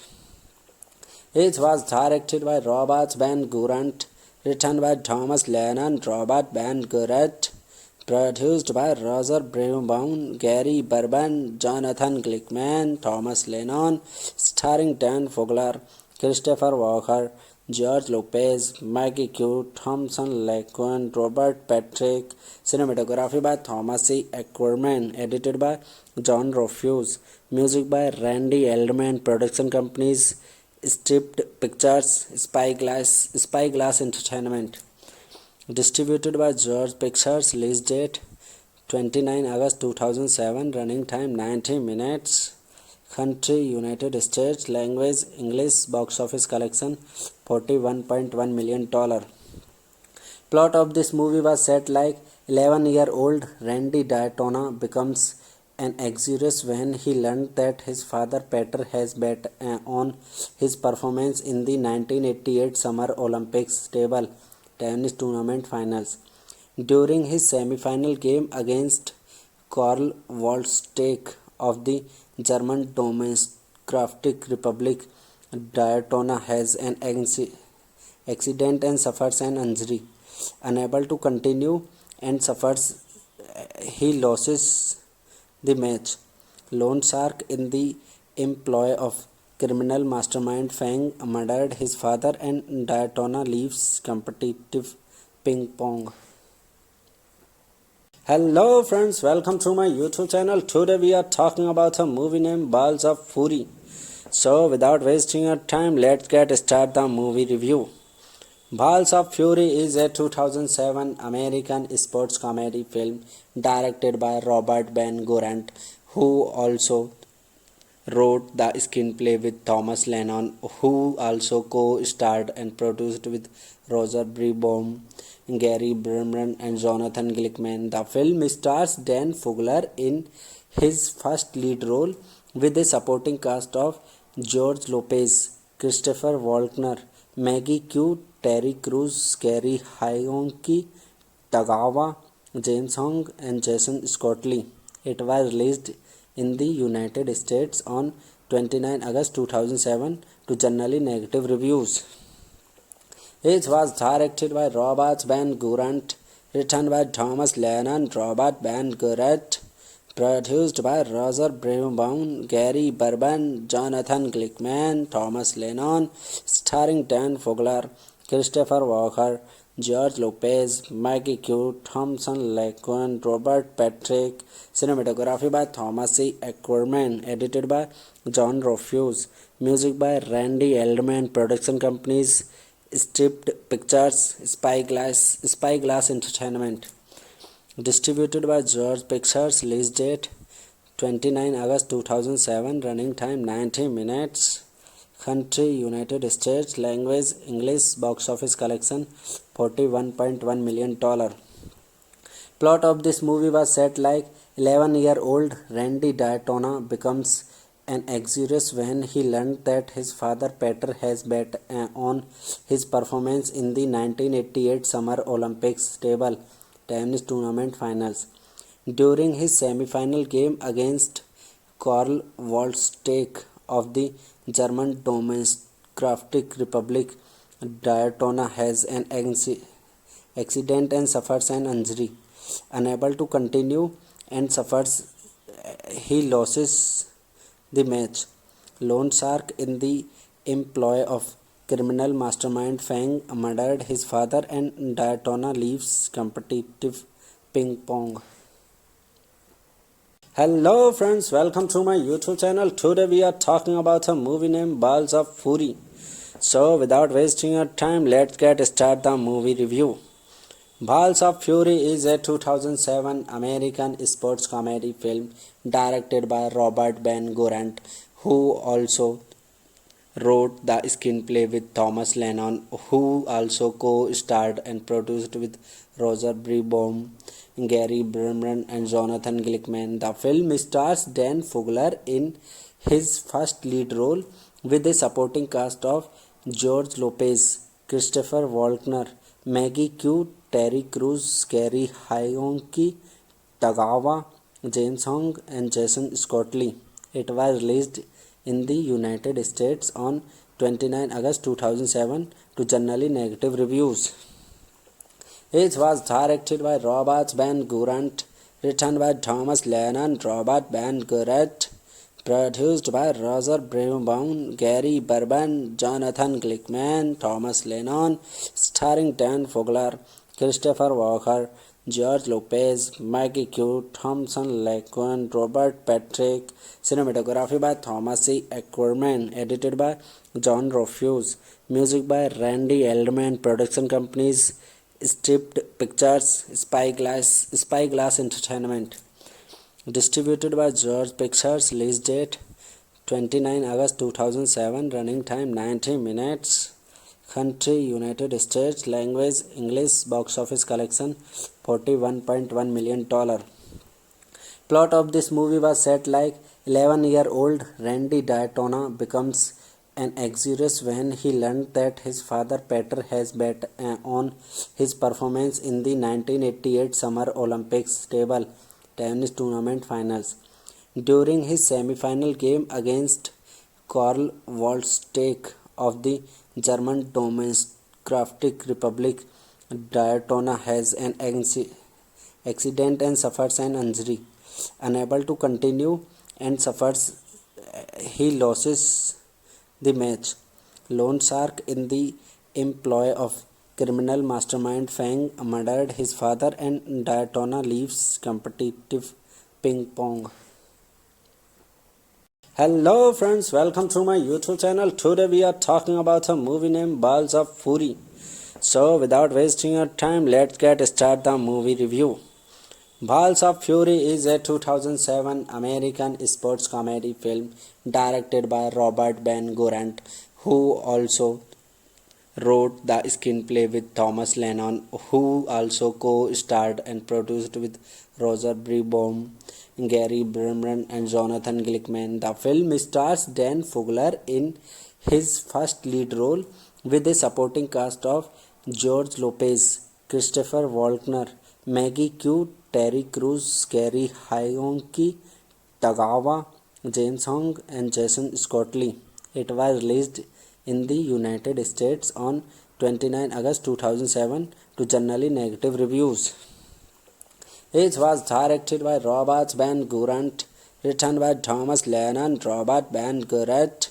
It was directed by Robert Van Gorant, written by Thomas Lennon, Robert Van Gorant, produced by Roger Braunbaum, Gary Berman, Jonathan Glickman, Thomas Lennon, starring Dan Fogler, Christopher Walker, George Lopez, Maggie Q, Thompson Lequan, Robert Patrick. Cinematography by Thomas C. Ackerman. Edited by John Rufus. Music by Randy Eldman. Production companies Stripped Pictures, Spyglass Entertainment. Distributed by George Pictures. Release date 29 August 2007. Running time 90 minutes. Country United States. Language English. Box office collection $41.1 million. Plot of this movie was set like 11-year-old Randy Daytona becomes an anxious when he learned that his father Peter has bet on his performance in the 1988 Summer Olympics table tennis tournament finals. During his semi-final game against Karl Waldsteig of the German Democratic Republic, Daytona has an accident and suffers an injury. Unable to continue and suffers, he loses the match. Loan shark in the employ of criminal mastermind Fang murdered his father and Daytona leaves competitive ping pong. Hello friends, welcome to my YouTube channel. Today we are talking about a movie named Balls of Fury. So without wasting your time, let's get started the movie review. Balls of Fury is a 2007 American sports comedy film directed by Robert Van Gorant, who also wrote the screenplay with Thomas Lennon, who also co-starred and produced with Roger Braunbaum, Gary Berman and Jonathan Glickman. The film stars Dan Fogler in his first lead role with a supporting cast of George Lopez, Christopher Walken, Maggie Q, Terry Crews, Gary Hyonki, Tagawa, James Hong and Jason Scottley. It was released in the United States on 29 August 2007 to generally negative reviews. It was directed by Robert Van Gurant, written by Thomas Lennon, Robert Van Gurant, produced by Roger Brown, Gary Berman, Jonathan Glickman, Thomas Lennon, starring Dan Fogler, Christopher Walker, George Lopez, Maggie Q, Thompson Lequan, Robert Patrick. Cinematography by Thomas C. Ackerman, edited by John Rufus. Music by Randy Eldman. Production companies Stripped Pictures, Spyglass Entertainment. Distributed by George Pictures. Release date 29 August 2007. Running time 90 minutes. Country United States. Language English. Box office collection $41.1 million. Plot of this movie was set like 11-year-old Randy Daytona becomes an anxious when he learned that his father Peter has bet on his performance in the 1988 Summer Olympics table tennis tournament finals. During his semi-final game against Karl Waldsteig of the German Democratic Republic, Daytona has an accident and suffers an injury. Unable to continue and suffers, he loses the match. Loan shark in the employ of criminal mastermind Fang murdered his father and Daytona leaves competitive ping pong. Hello friends, welcome to my YouTube channel. Today we are talking about a movie named Balls of Fury. So without wasting your time, let's get started the movie review. Balls of Fury is a 2007 American sports comedy film directed by Robert Van Gurant, who also wrote the screenplay with Thomas Lennon, who also co-starred and produced with Roger Brown, Gary Berman and Jonathan Glickman. The film stars Dan Fogler in his first lead role with a supporting cast of George Lopez, Christopher Walken, Maggie Q, Terry Crews, Gary Hyonki, Tagawa, James Hong and Jason Scottley. It was released in the United States on 29 August 2007 to generally negative reviews. It was directed by Robert Van Gurant, written by Thomas Lennon, Robert Van Gurant, produced by Roger Brown, Gary Berman, Jonathan Glickman, Thomas Lennon, starring Dan Fogler, Christopher Walker, George Lopez, Maggie Q, Thompson Lequan, Robert Patrick. Cinematography by Thomas C. Ackerman, edited by John Rufus. Music by Randy Eldman. Production companies Stripped Pictures, Spyglass Entertainment. Distributed by George Pictures. Release date 29 August 2007. Running time 90 minutes. Country United States. Language English. Box office collection $41.1 million. Plot of this movie was set like 11-year-old Randy Daytona becomes an anxious when he learned that his father Peter has bet on his performance in the 1988 Summer Olympics table tennis tournament finals. During his semi-final game against Karl Waldsteig of the German Democratic Republic, Daytona has an accident and suffers an injury. Unable to continue and suffers, he loses the match. Loan shark in the employ of criminal mastermind Fang murdered his father and Daytona leaves competitive ping pong. Hello friends, welcome to my YouTube channel. Today we are talking about a movie named Balls of Fury. So without wasting your time, let's get started the movie review. Balls of Fury is a 2007 American sports comedy film directed by Robert Van Gurant, who also wrote the screenplay with Thomas Lennon, who also co-starred and produced with Roger Brown, Gary Berman and Jonathan Glickman. The film stars Dan Fogler in his first lead role with a supporting cast of George Lopez, Christopher Walken, Maggie Q, Terry Crews, Gary Hyonki, Tagawa, James Hong and Jason Scottley. It was released in the United States on 29 August 2007 to generally negative reviews. It was directed by Robert Van Gurant, written by Thomas Lennon, Robert Van Gurant,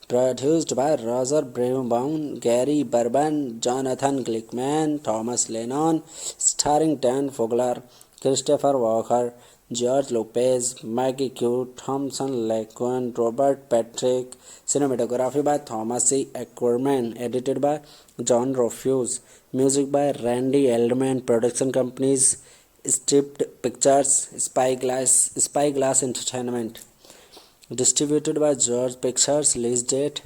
produced by Roger Braunbaum, Gary Berman, Jonathan Glickman, Thomas Lennon, starring Dan Fogler, Christopher Walker, George Lopez, Maggie Q, Thompson Lequan, Robert Patrick. Cinematography by Thomas C. Ackerman, edited by John Rufus. Music by Randy Eldman. Production companies Stripped Pictures, Spyglass Entertainment. Distributed by George Pictures. Release date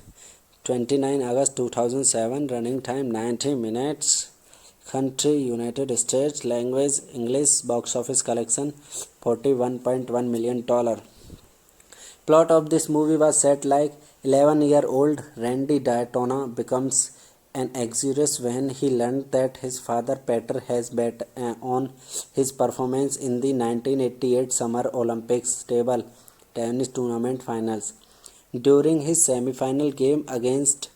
29 August 2007. Running time 90 minutes. Country United States. Language English. Box office collection $41.1 million. Plot of this movie was set like 11-year-old Randy Daytona becomes an anxious when he learned that his father Peter has bet on his performance in the 1988 Summer Olympics table tennis tournament finals. During his semi-final game against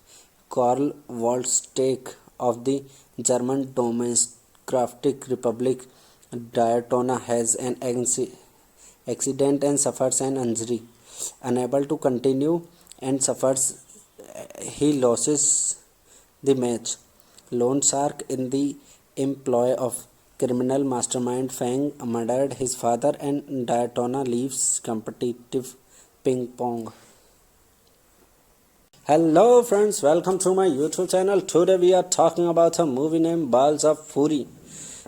Karl Waldsteig of the German Democratic Republic, Daytona has an accident and suffers an injury. Unable to continue and he loses the match. Loan shark in the employ of criminal mastermind Fang murdered his father and Daytona leaves competitive ping pong. Hello friends, welcome to my YouTube channel. Today we are talking about a movie named Balls of Fury.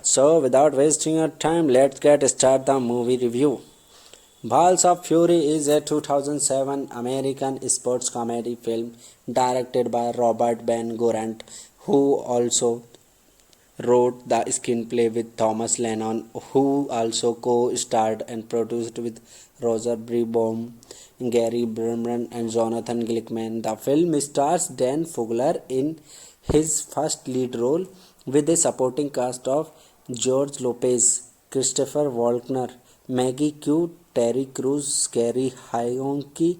So without wasting your time, let's get started the movie review. Balls of Fury is a 2007 American sports comedy film directed by Robert Van Gurant, who also wrote the screenplay with Thomas Lennon, who also co-starred and produced with Roger Braunbaum, Gary Berman and Jonathan Glickman. The film stars Dan Fogler in his first lead role with a supporting cast of George Lopez, Christopher Walken, Maggie Q, Terry Crews, Gary Hyonki,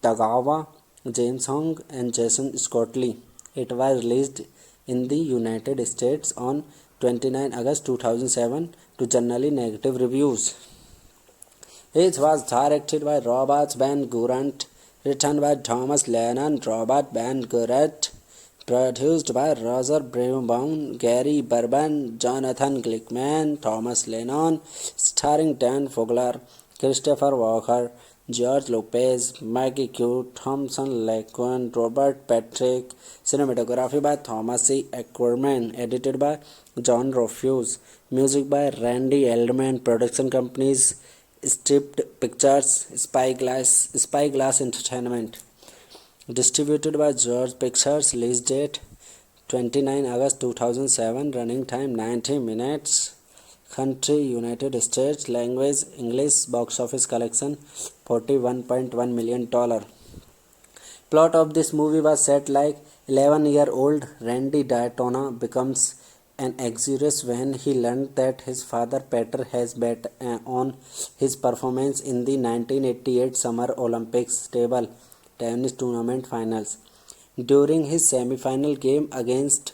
Tagawa, James Hong and Jason Scottley. It was released in the United States on 29 August 2007 to generally negative reviews. It was directed by Robert Van Gurant, written by Thomas Lennon, Robert Van Gurant, produced by Roger Braunbaum, Gary Berman, Jonathan Glickman, Thomas Lennon, starring Dan Fogler, Christopher Walker, George Lopez, Maggie Q, Thompson Lequan, Robert Patrick. Cinematography by Thomas C. Ackerman, edited by John Rufus. Music by Randy Eldman. Production companies Stripped Pictures, Spyglass Entertainment. Distributed by George Pictures. Release date 29 August 2007. Running time 90 minutes. Country United States. Language English. Box office collection $41.1 million. Plot of this movie was set like 11-year-old Randy Daytona becomes an anxious when he learned that his father Peter has bet on his performance in the 1988 Summer Olympics table tennis tournament finals. During his semi-final game against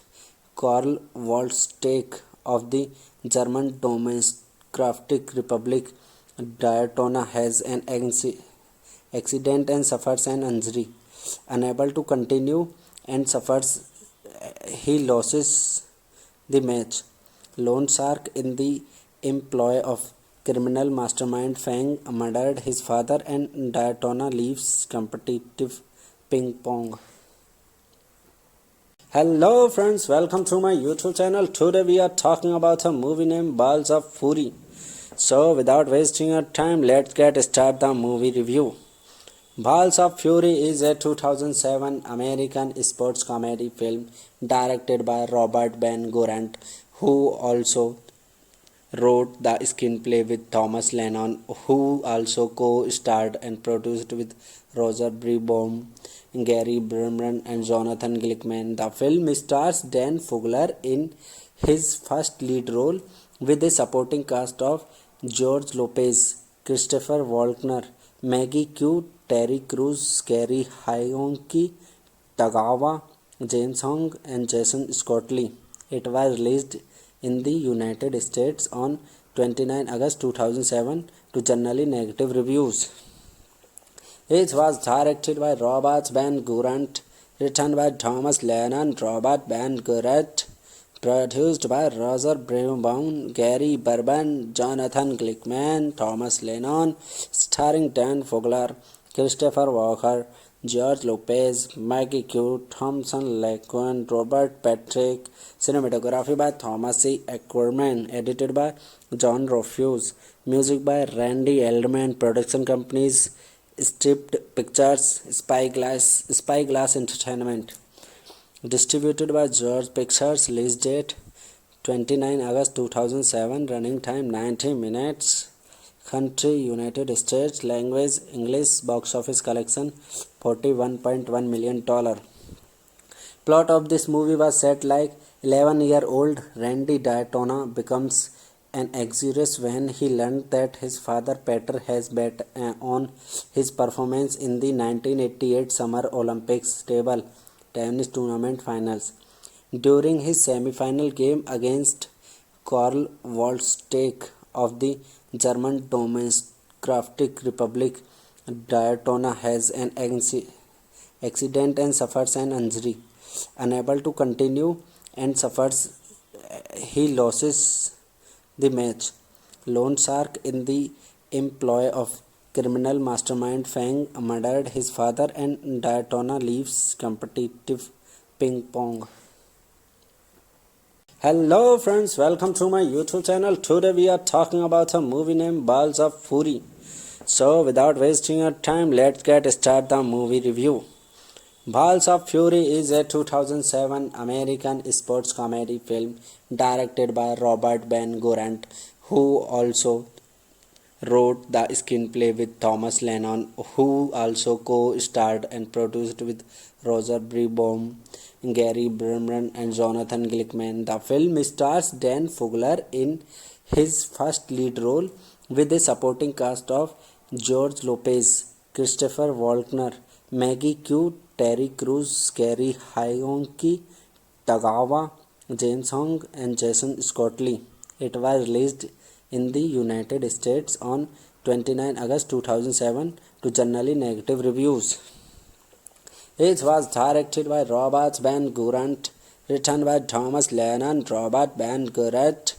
Karl Waldsteig of the German Democratic Republic, Daytona has an accident and suffers an injury. Unable to continue and he loses the match. Loan shark in the employ of criminal mastermind Fang murdered his father and Daytona leaves competitive ping pong. Hello friends, welcome to my YouTube channel. Today we are talking about a movie named Balls of Fury. So without wasting your time, let's get started the movie review. Balls of Fury is a 2007 American sports comedy film directed by Robert Van Gurant, who also wrote the screenplay with Thomas Lennon, who also co-starred and produced with Roger Braunbaum, Gary Berman and Jonathan Glickman. The film stars Dan Fogler in his first lead role with a supporting cast of George Lopez, Christopher Walken, Maggie Q, Terry Crews, Gary Hyonki, Tagawa, James Hong, and Jason Scottley. It was released in the United States on 29 August 2007 to generally negative reviews. It was directed by Robert Van Gurant, written by Thomas Lennon, Robert Van Gurant, produced by Roger Braunbaum, Gary Berman, Jonathan Glickman, Thomas Lennon, starring Dan Fogler, Christopher Walker, George Lopez, Maggie Q, Thompson Lequan, Robert Patrick. Cinematography by Thomas C. Ackerman, edited by John Rufus. Music by Randy Eldman. Production companies Stripped Pictures, Spyglass Entertainment. Distributed by George Pictures. Release date 29 August 2007. Running time 90 minutes. Country United States. Language English. Box office collection $41.1 million. Plot of this movie was set like 11-year-old Randy Daytona becomes an anxious when he learned that his father Peter has bet on his performance in the 1988 Summer Olympics table tennis tournament finals. During his semi-final game against Karl Waldsteig of the German Democratic Republic, Daytona has an accident and suffers an injury. Unable to continue and he loses the match. Loan shark in the employ of criminal mastermind Fang murdered his father, and Daytona leaves competitive ping pong. Hello friends, welcome to my YouTube channel. Today we are talking about a movie named Balls of Fury. So without wasting your time, let's get started the movie review. Balls of Fury is a 2007 American sports comedy film directed by Robert Van Gurant, who also wrote the screenplay with Thomas Lennon, who also co-starred and produced with Roger Braunbaum, Gary Berman, and Jonathan Glickman. The film stars Dan Fogler in his first lead role with a supporting cast of George Lopez, Christopher Walken, Maggie Q, Terry Crews, Gary Hyonki, Tagawa, James Hong, and Jason Scottley. It was released in the United States on 29 August 2007 to generally negative reviews. It was directed by Robert Van Gurant, written by Thomas Lennon, Robert Van Gurant,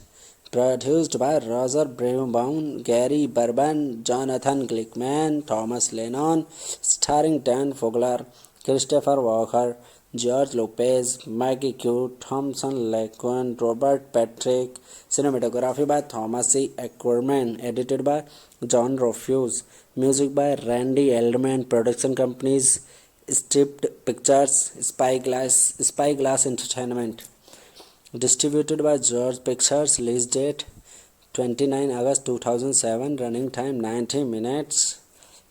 produced by Roger Braunbaum, Gary Berman, Jonathan Glickman, Thomas Lennon, starring Dan Fogler, Christopher Walker, George Lopez, Maggie Q, Thompson Lequan, Robert Patrick. Cinematography by Thomas C. Ackerman, edited by John Rufus. Music by Randy Eldman. Production companies Stripped Pictures, Spyglass Entertainment. Distributed by George Pictures. Release date 29 August 2007. Running time 90 minutes.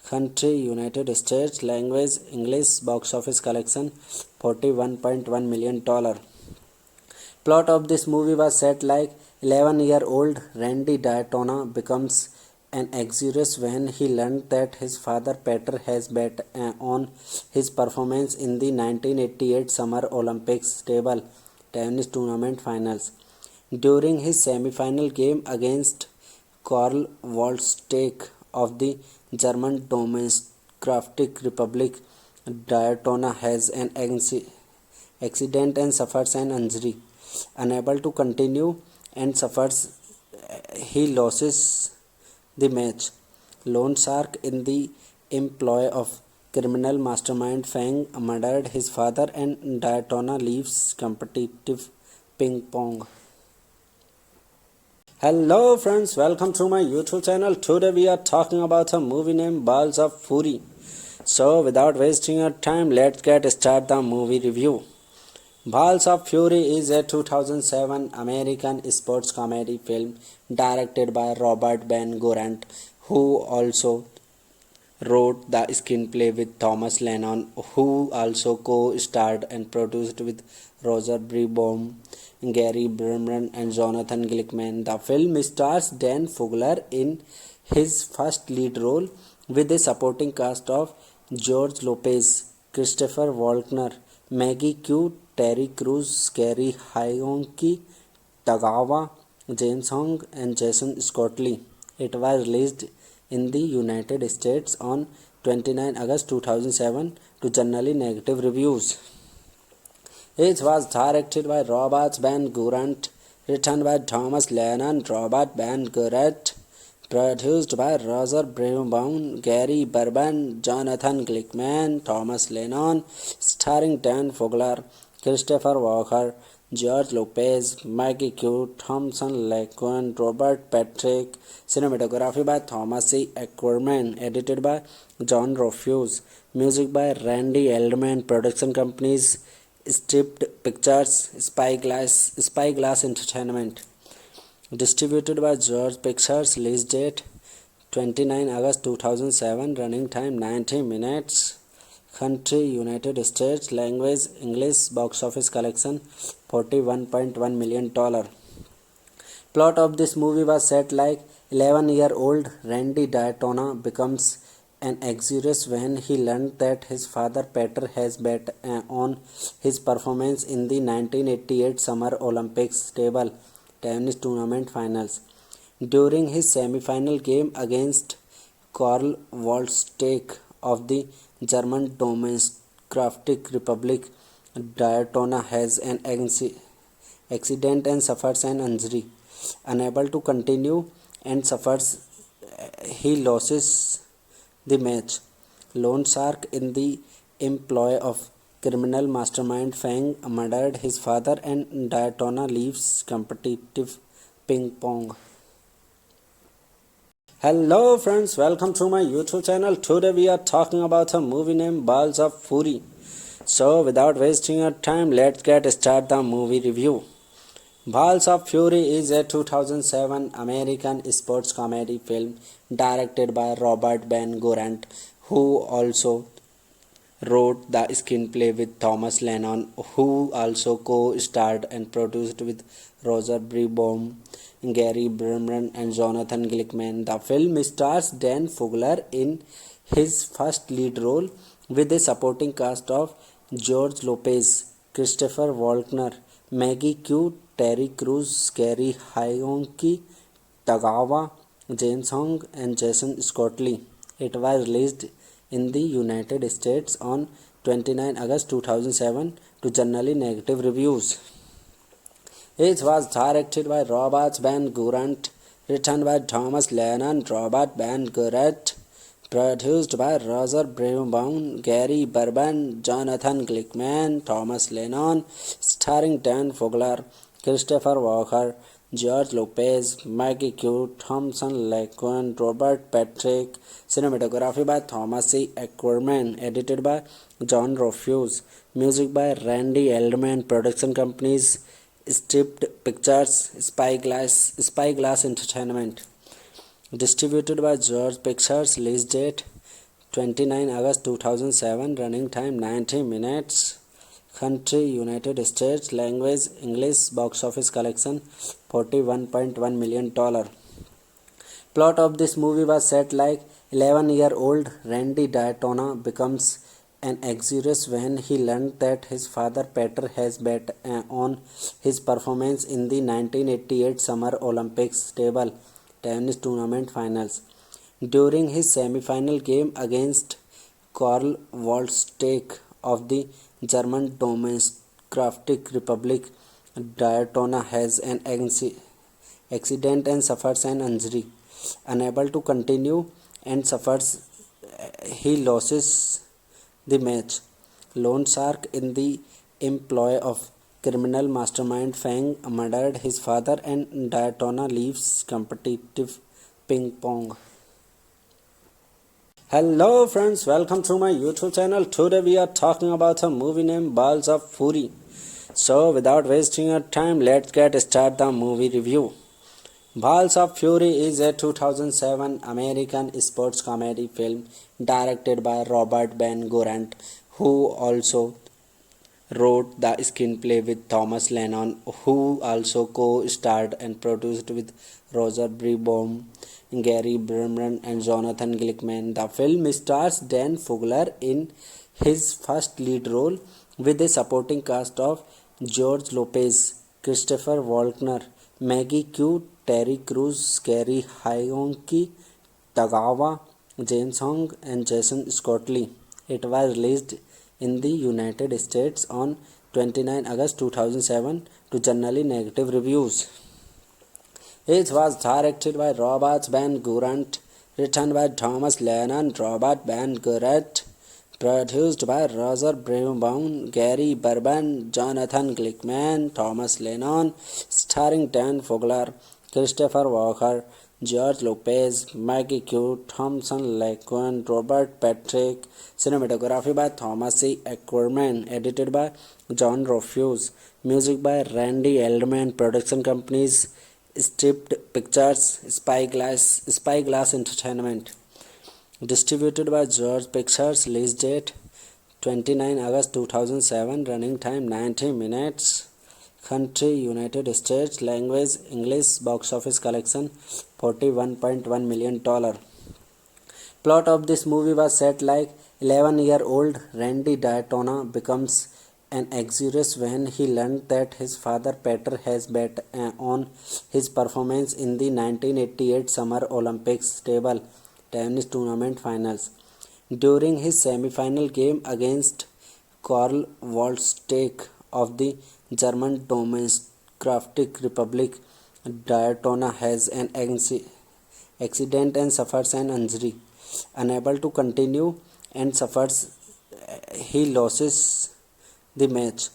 Country United States. Language English. Box office collection $41.1 million. Plot of this movie was set like 11-year-old Randy Daytona becomes an anxious when he learned that his father Peter has bet on his performance in the 1988 Summer Olympics table tennis tournament finals. During his semi-final game against Karl Waldsteig of the German Democratic Republic, Daytona has an accident and suffers an injury. Unable to continue and he loses the match. Loan shark in the employ of criminal mastermind Fang murdered his father, and Daytona leaves competitive ping pong. Hello friends, welcome to my YouTube channel. Today we are talking about a movie named Balls of Fury. So without wasting your time, let's get started the movie review. Balls of Fury is a 2007 American sports comedy film directed by Robert Van Gurant, who also wrote the screenplay with Thomas Lennon, who also co-starred and produced with Roger Braunbaum, Gary Berman, and Jonathan Glickman. The film stars Dan Fogler in his first lead role with a supporting cast of George Lopez, Christopher Walken, Maggie Q, Terry Crews, Gary Hyonki, Tagawa, James Hong, and Jason Scottley. It was released in the United States on 29 August 2007 to generally negative reviews. It was directed by Robert Van Gurant, written by Thomas Lennon, Robert Van Gurant, produced by Roger Brown, Gary Berman, Jonathan Glickman, Thomas Lennon, starring Dan Fogler, Christopher Walker, George Lopez, Maggie Q, Thompson Laquan, Robert Patrick. Cinematography by Thomas C. Ackerman, edited by John Rufus. Music by Randy Eldman. Production companies Stripped Pictures, Spyglass Entertainment. Distributed by George Pictures. Release date 29 August 2007. Running time 90 minutes. Country United States. Language English. Box office collection $41.1 million. Plot of this movie was set like 11-year-old Randy Daytona becomes an anxious when he learned that his father Peter has bet on his performance in the 1988 Summer Olympics table tennis tournament finals. During his semi-final game against Karl Waldsteig of the German Democratic Republic, Daytona has an accident and suffers an injury. Unable to continue and he loses the match. Loan shark in the employ of criminal mastermind Fang murdered his father and Daytona leaves competitive ping pong. Hello friends, welcome to my YouTube channel. Today we are talking about a movie named Balls of Fury. So without wasting your time, let's get started the movie review. Balls of Fury is a 2007 American sports comedy film directed by Robert Van Gurant, who also wrote the screenplay with Thomas Lennon, who also co-starred and produced with Roger Brown, Gary Berman, and Jonathan Glickman. The film stars Dan Fogler in his first lead role with a supporting cast of George Lopez, Christopher Walken, Maggie Q, Terry Crews, Gary Hyonki, Tagawa, James Hong, and Jason Scottley. It was released in the United States on 29 August 2007 to generally negative reviews. It was directed by Robert Van Gurant, written by Thomas Lennon, Robert Van Gurant, produced by Roger Brown, Gary Berman, Jonathan Glickman, Thomas Lennon, starring Dan Fogler, Christopher Walker, George Lopez, Maggie Q, Thompson Laquan, Robert Patrick. Cinematography by Thomas C. Ackerman, edited by John Rufus. Music by Randy Eldman. Production companies Stripped Pictures, Spyglass Entertainment. Distributed by George Pictures. Release date 29 August 2007. Running time 90 minutes. Country United States. Language English. Box office collection $41.1 million. Plot of this movie was set like 11-year-old Randy Daytona becomes an anxious when he learned that his father Peter has bet on his performance in the 1988 Summer Olympics table tennis tournament finals. During his semi-final game against Karl Waldsteig of the German Democratic Republic, Daytona has an accident and suffers an injury. Unable to continue and he loses the match. Loan shark in the employ of criminal mastermind Fang murdered his father and Daytona leaves competitive ping pong. Hello friends, welcome to my YouTube channel. Today we are talking about a movie named Balls of Fury. So without wasting your time, let's get started the movie review. Balls of Fury is a 2007 American sports comedy film directed by Robert Van Gurant, who also wrote the screenplay with Thomas Lennon, who also co-starred and produced with Roger Brown, Gary Berman, and Jonathan Glickman. The film stars Dan Fogler in his first lead role with a supporting cast of George Lopez, Christopher Walken, Maggie Q, Terry Crews, Gary Hionki, Tagawa, James Hong, and Jason Scottley. It was released in the United States on 29 August 2007 to generally negative reviews. It was directed by Robert Van Gurant, written by Thomas Lennon, Robert Van Gurant, produced by Roger Brown, Gary Berman, Jonathan Glickman, Thomas Lennon, starring Dan Fogler, Christopher Walker, George Lopez, Maggie Q, Thompson Laquan, Robert Patrick. Cinematography by Thomas C. Ackerman, edited by John Rufus. Music by Randy Eldman. Production companies Stripped Pictures, Spyglass Entertainment. Distributed by George Pictures. Release date 29 August 2007. Running time 90 minutes. Country United States. Language English. Box office collection $41.1 million. Plot of this movie was set like 11-year-old Randy Daytona becomes an anxious when he learned that his father Peter has bet on his performance in the 1988 Summer Olympics table tennis tournament finals. During his semi-final game against Karl Waldsteig of the German Democratic Republic, Daytona has an accident and suffers an injury. Unable to continue and suffers, he loses the match.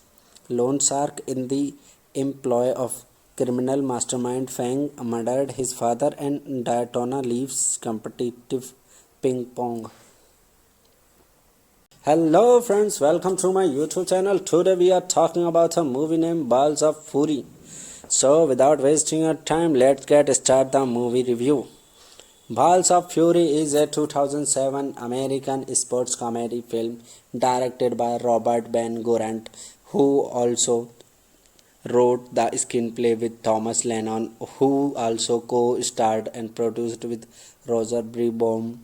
Loan shark in the employ of criminal mastermind Fang murdered his father and Daytona leaves competitive ping pong. Hello friends, welcome to my YouTube channel. Today we are talking about a movie named Balls of Fury. So without wasting your time, let's get started the movie review. Balls of Fury is a 2007 American sports comedy film directed by Robert Van Gurant, who also wrote the screenplay with Thomas Lennon, who also co-starred and produced with Roger Brown,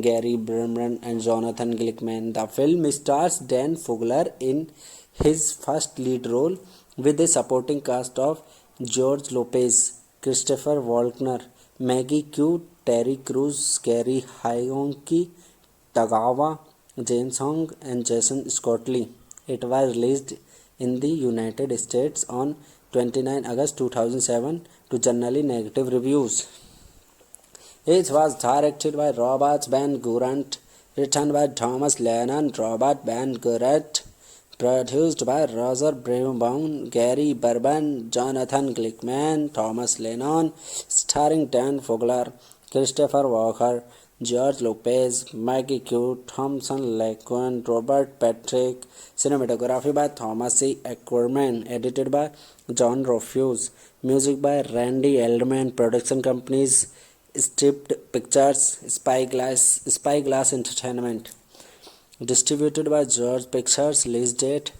Gary Berman, and Jonathan Glickman. The film stars Dan Fogler in his first lead role with a supporting cast of George Lopez, Christopher Walken, Maggie Q, Terry Crews, Gary Hionki, Tagawa, James Hong, and Jason Scottley. It was released in the United States on 29 August 2007 to generally negative reviews. It was directed by Robert Van Gurant, written by Thomas Lennon, Robert Van Gurant, produced by Roger Brown, Gary Berman, Jonathan Glickman, Thomas Lennon, starring Dan Fogler, Christopher Walker, George Lopez, Maggie Q, Thompson Laquan, Robert Patrick. Cinematography by Thomas C. Ackerman, edited by John Rufus. Music by Randy Eldman. Production companies Stripped Pictures, Spyglass Entertainment. Distributed by George Pictures. Release date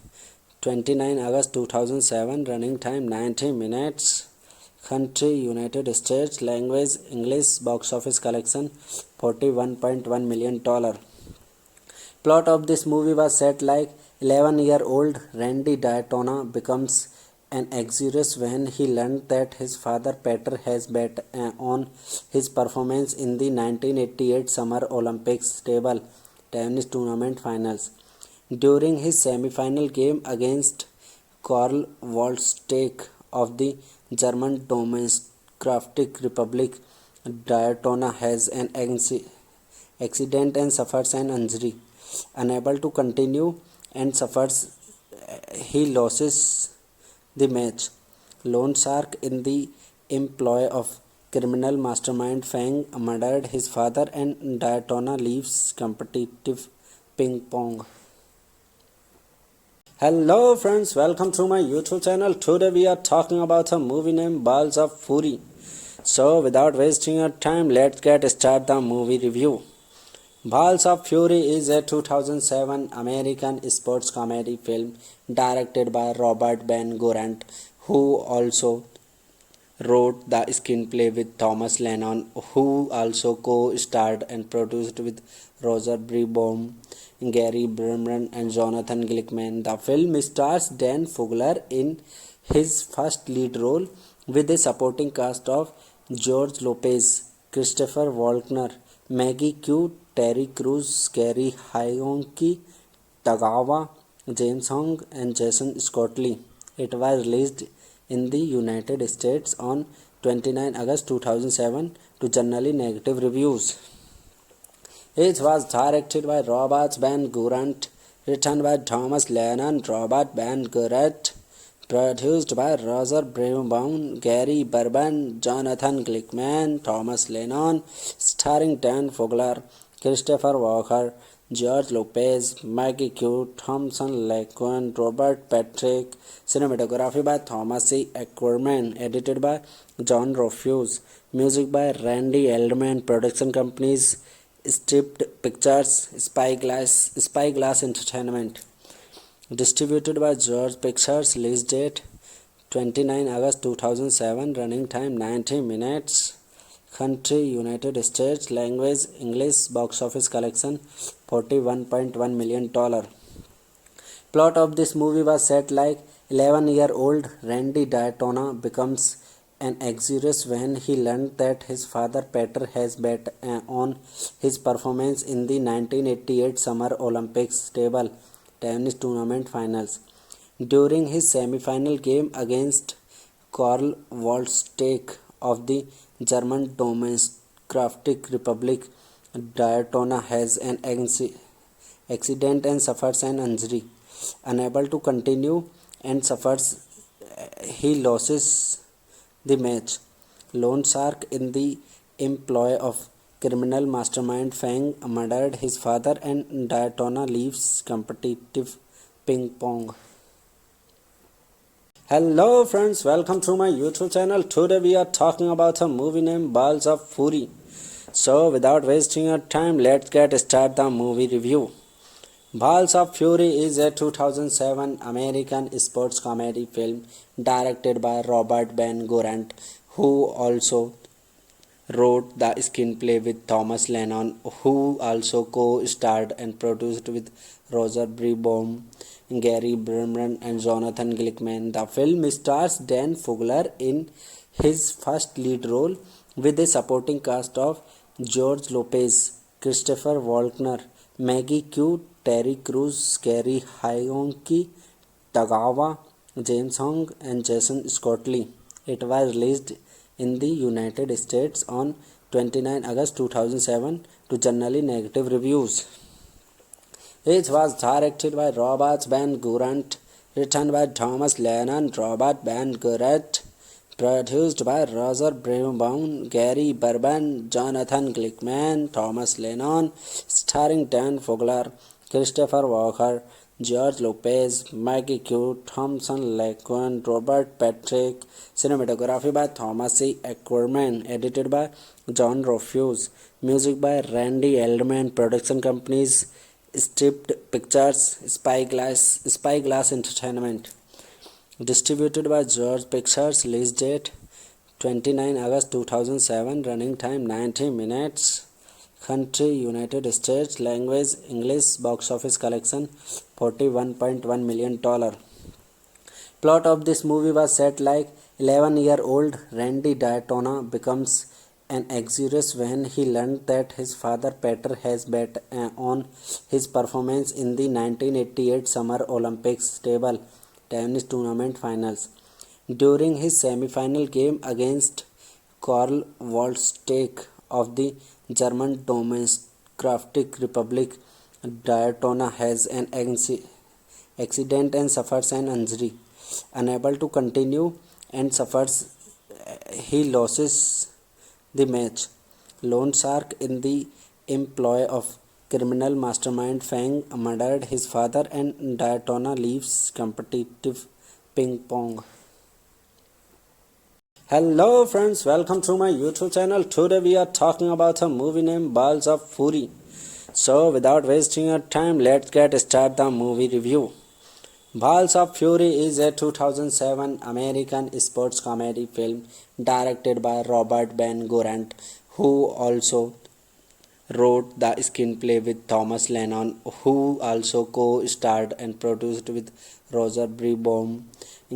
29 August 2007. Running time 90 minutes. Country United States. Language English. Box office collection $41.1 million. Plot of this movie was set like 11-year-old Randy Daytona becomes an anxious when he learned that his father Peter has bet on his performance in the 1988 Summer Olympics table tennis tournament finals. During his semi-final game against Karl Waldsteig of the German Democratic Republic, Daytona has an accident and suffers an injury. Unable to continue and suffers, he loses the match. Loan shark in the employ of criminal mastermind Fang murdered his father and Daytona leaves competitive ping pong. Hello friends, welcome to my YouTube channel. Today we are talking about a movie named Balls of Fury. So without wasting your time, let's get started the movie review. Balls of Fury is a 2007 American sports comedy film directed by Robert Van Gurant, who also wrote the screenplay with Thomas Lennon, who also co-starred and produced with Roger Breboom, Gary Berman, and Jonathan Glickman. The film stars Dan Fogler in his first lead role, with a supporting cast of George Lopez, Christopher Walken, Maggie Q, Terry Crews, Gary Hyonki, Tagawa, James Hong, and Jason Scottley. It was released in the United States on 29 August 2007 to generally negative reviews. It was directed by Robert Van Gurant, written by Thomas Lennon, Robert Van Gurant, produced by Roger Brewbaum, Gary Berman, Jonathan Glickman, Thomas Lennon, starring Dan Fogler, Christopher Walker, George Lopez, Maggie Q, Thompson Laquan, Robert Patrick, cinematography by Thomas C. Ackerman, edited by John Rufus, music by Randy Eldman, production companies Stripped Pictures, Spyglass Entertainment, distributed by George Pictures, release date 29 August 2007, running time 90 minutes, country United States, language English, box office collection $41.1 million. Plot of this movie was set like 11-year-old Randy Daytona becomes an exodus when he learned that his father Peter has bet on his performance in the 1988 Summer Olympics table tennis tournament finals. During his semi-final game against Karl Waldsteig of the German Democratic Republic, Daytona has an accident and suffers an injury. Unable to continue and suffers, he loses the match. Lone Shark, in the employ of criminal mastermind Fang, murdered his father, and Daytona leaves competitive ping pong. Hello friends, welcome to my YouTube channel. Today we are talking about a movie named Balls of Fury. So without wasting your time, let's get started the movie review. Balls of Fury is a 2007 American sports comedy film directed by Robert Van Gurant, who also wrote the screenplay with Thomas Lennon, who also co-starred and produced with Roger Breboom, Gary Berman, and Jonathan Glickman. The film stars Dan Fogler in his first lead role, with a supporting cast of George Lopez, Christopher Walken, Maggie Q, Terry Crews, Gary Hyonki, Tagawa, James Hong, and Jason Scottley. It was released in the United States on 29 August 2007 to generally negative reviews. It was directed by Robert Van Gurant, written by Thomas Lennon, Robert Van Gurant, produced by Roger Brewbaum, Gary Berman, Jonathan Glickman, Thomas Lennon, starring Dan Fogler, Christopher Walker, George Lopez, Maggie Q, Thompson Laquan, Robert Patrick, cinematography by Thomas C. Ackerman, edited by John Rufus, music by Randy Eldman, production companies Stripped Pictures, Spyglass Entertainment, distributed by George Pictures, release date 29 August 2007, running time 90 minutes, country United States, language English, box office collection $41.1 million. Plot of this movie was set like 11-year-old Randy Daytona becomes an exodus when he learned that his father Peter has bet on his performance in the 1988 Summer Olympics table tennis tournament finals. During his semi-final game against Karl Waldsteig of the German Democratic Republic, Daytona has an accident and suffers an injury. Unable to continue and suffers, he loses the match. Lone Shark, in the employ of criminal mastermind Fang, murdered his father, and Daytona leaves competitive ping pong. Hello friends, welcome to my YouTube channel. Today we are talking about a movie named Balls of Fury. So without wasting your time, let's get started the movie review. Balls of Fury is a 2007 American sports comedy film directed by Robert Ben Gorant, who also wrote the screenplay with Thomas Lennon, who also co-starred and produced with Roger Breboom,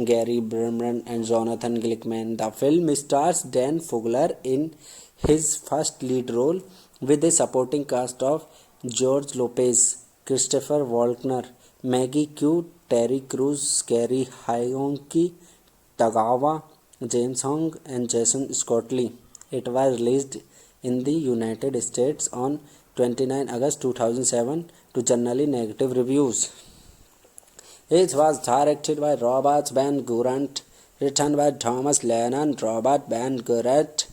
Gary Berman, and Jonathan Glickman. The film stars Dan Fogler in his first lead role, with a supporting cast of George Lopez, Christopher Walken, Maggie Q, Terry Crews, Gary Hyonki, Tagawa, James Hong, and Jason Scottley. It was released in the United States on 29 August 2007 to generally negative reviews. It was directed by Robert Van Gurant, written by Thomas Lennon, Robert Van Gurant,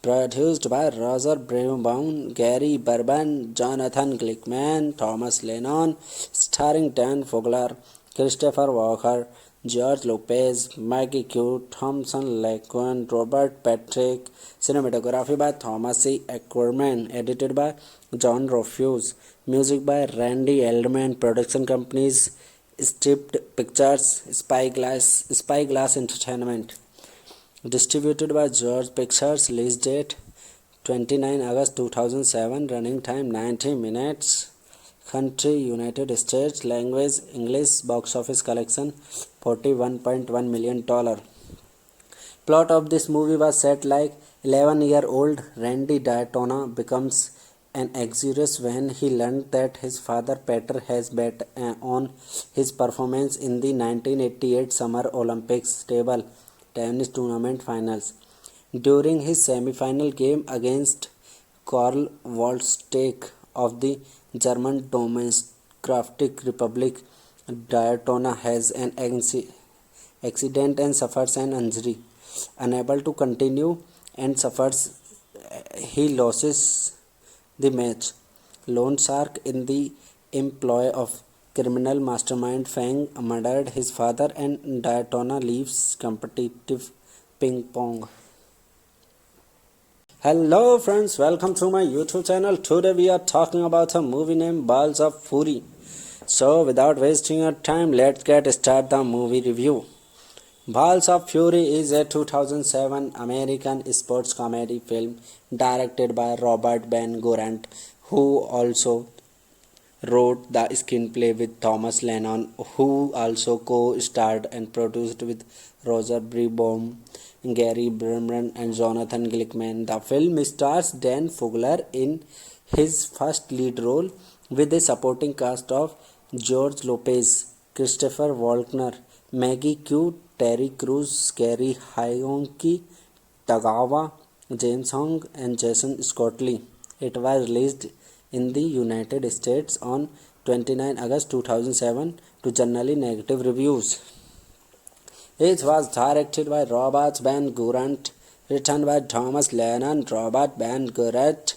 produced by Roger Brewbaum, Gary Berman, Jonathan Glickman, Thomas Lennon, starring Dan Fogler, Christopher Walker, George Lopez, Maggie Q, Thompson Laquan, Robert Patrick, cinematography by Thomas C. Ackerman, edited by John Rufus, music by Randy Eldman, production companies Stripped Pictures, Spyglass Entertainment, distributed by George Pictures, release date 29 August 2007, running time 90 minutes, country United States, language English, box office collection $41.1 million. Plot of this movie was set like 11-year-old Randy Daytona becomes an anxious when he learned that his father Peter has bet on his performance in the 1988 Summer Olympics table tennis tournament finals. During his semi-final game against Karl Waldsteig of the German Democratic Republic, Daytona has an accident and suffers an injury. Unable to continue and he loses the match. Loan shark in the employ of criminal mastermind Fang murdered his father, and Daytona leaves competitive ping pong. Hello friends, welcome to my YouTube channel. Today we are talking about a movie named Balls of Fury. So without wasting your time, let's get started the movie review. Balls of Fury is a 2007 American sports comedy film directed by Robert Ben Gorant, who also wrote the screenplay with Thomas Lennon, who also co-starred and produced with Roger Breboom, Gary Berman, and Jonathan Glickman. The film stars Dan Fogler in his first lead role, with a supporting cast of George Lopez, Christopher Walken, Maggie Q, Terry Crews, Gary Hyonki, Tagawa, James Hong, and Jason Scottley. It was released in the United States on 29 August 2007 to generally negative reviews. It was directed by Robert Van Gurant, written by Thomas Lennon, Robert Van Gurant,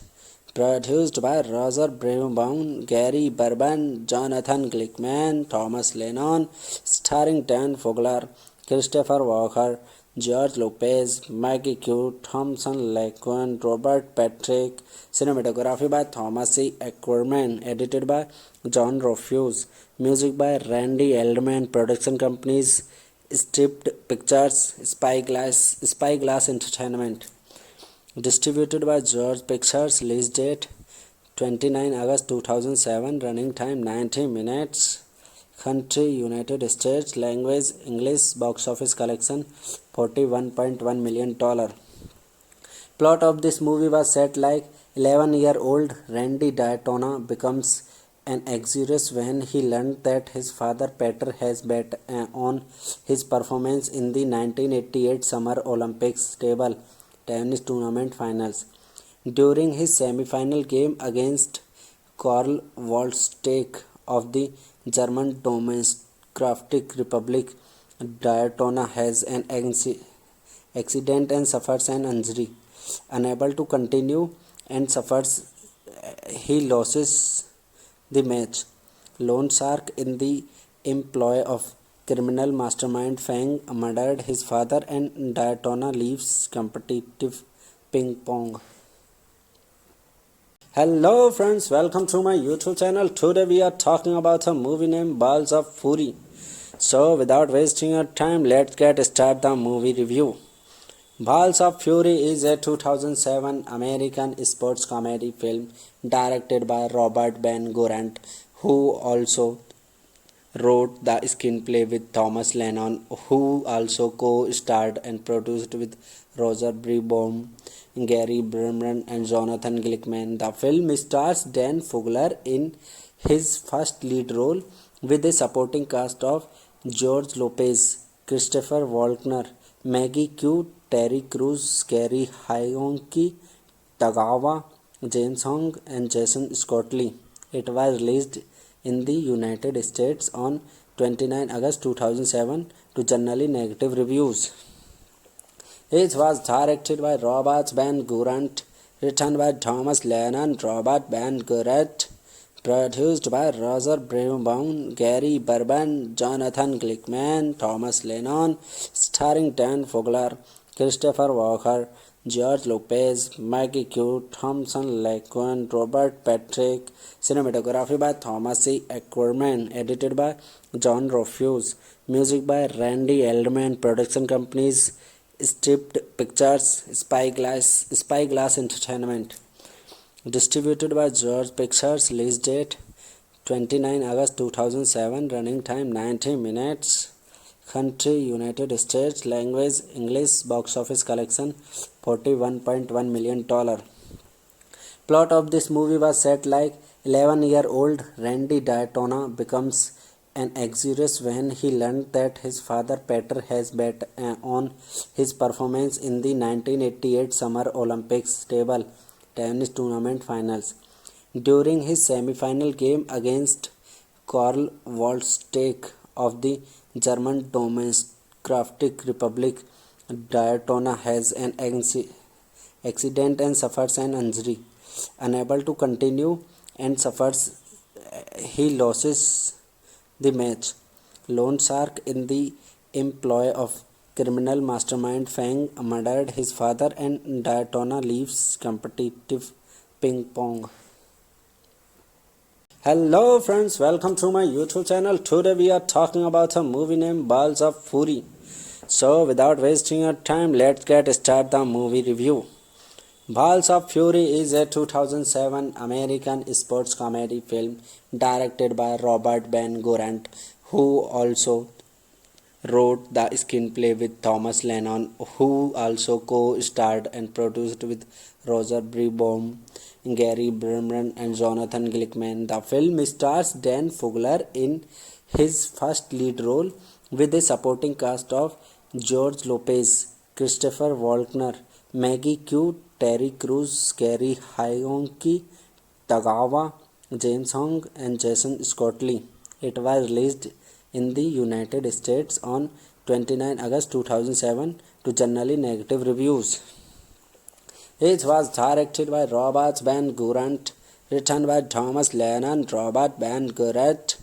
produced by Roger Brewbaum, Gary Berman, Jonathan Glickman, Thomas Lennon, starring Dan Fogler, Christopher Walker, George Lopez, Maggie Q, Thompson Laquan, Robert Patrick, cinematography by Thomas C. Ackerman, edited by John Rufus, music by Randy Eldman, production companies Stripped Pictures, Spyglass Entertainment, distributed by George Pictures, release date 29 August 2007, running time 90 minutes, country United States, language English, box office collection $41.1 million. Plot of this movie was set like 11-year-old Randy Daytona becomes an anxious when he learned that his father Peter has bet on his performance in the 1988 Summer Olympics table tennis tournament finals. During his semi-final game against Karl Waldsteig of the German Democratic Republic, Daytona has an accident and suffers an injury. Unable to continue and he loses the match. Loan shark in the employ of criminal mastermind Fang murdered his father, and Daytona leaves competitive ping pong. Hello friends, welcome to my YouTube channel. Today we are talking about a movie named Balls of Fury. So, without wasting your time, let's get started the movie review. Balls of Fury is a 2007 American sports comedy film directed by Robert Ben Gorant, who also wrote the screenplay with Thomas Lennon, who also co-starred and produced with Roger Breboom, Gary Berman, and Jonathan Glickman. The film stars Dan Fogler in his first lead role with a supporting cast of George Lopez, Christopher Walken, Maggie Q, Terry Crews, Gary Hyonki, Tagawa, James Hong, and Jason Scottley. It was released in the United States on 29 August 2007 to generally negative reviews. It was directed by Robert Ben Gorant, written by Thomas Lennon, Robert Ben Gorant, produced by Roger Breboom, Gary Berman, Jonathan Glickman, Thomas Lennon, starring Dan Fogler, Christopher Walken, George Lopez, Maggie Q, Thompson Laquan, Robert Patrick. Cinematography by Thomas C. Ackerman. Edited by John Rufus. Music by Randy Eldman. Production companies Stripped Pictures, Spyglass Entertainment. Distributed by George Pictures. Release date 29 August 2007. Running time 90 minutes. Country United States. Language English. Box office collection $41.1 million. Plot of this movie was set like 11-year-old Randy Daytona becomes an anxious when he learned that his father Peter has bet on his performance in the 1988 Summer Olympics table tennis tournament finals. During his semi-final game against Karl Waldsteig of the German Democratic Republic, Daytona has an accident and suffers an injury. Unable to continue and suffers, he loses the match. Lone Shark, in the employ of criminal mastermind Fang, murdered his father, and Daytona leaves competitive ping pong. Hello friends, welcome to my YouTube channel. Today we are talking about a movie named Balls of Fury. So without wasting your time, let's get started the movie review. Balls of Fury is a 2007 American sports comedy film directed by Robert Ben Gorant, who also wrote the screenplay with Thomas Lennon, who also co-starred and produced with Roger Breboom, Gary Berman, and Jonathan Glickman. The film stars Dan Fogler in his first lead role with a supporting cast of George Lopez, Christopher Walken, Maggie Q, Terry Crews, Gary Hyonki, Tagawa, James Hong, and Jason Scottley. It was released in the United States on 29 August 2007 to generally negative reviews. It was directed by Robert Ben Gorant, written by Thomas Lennon, Robert Ben Gorant,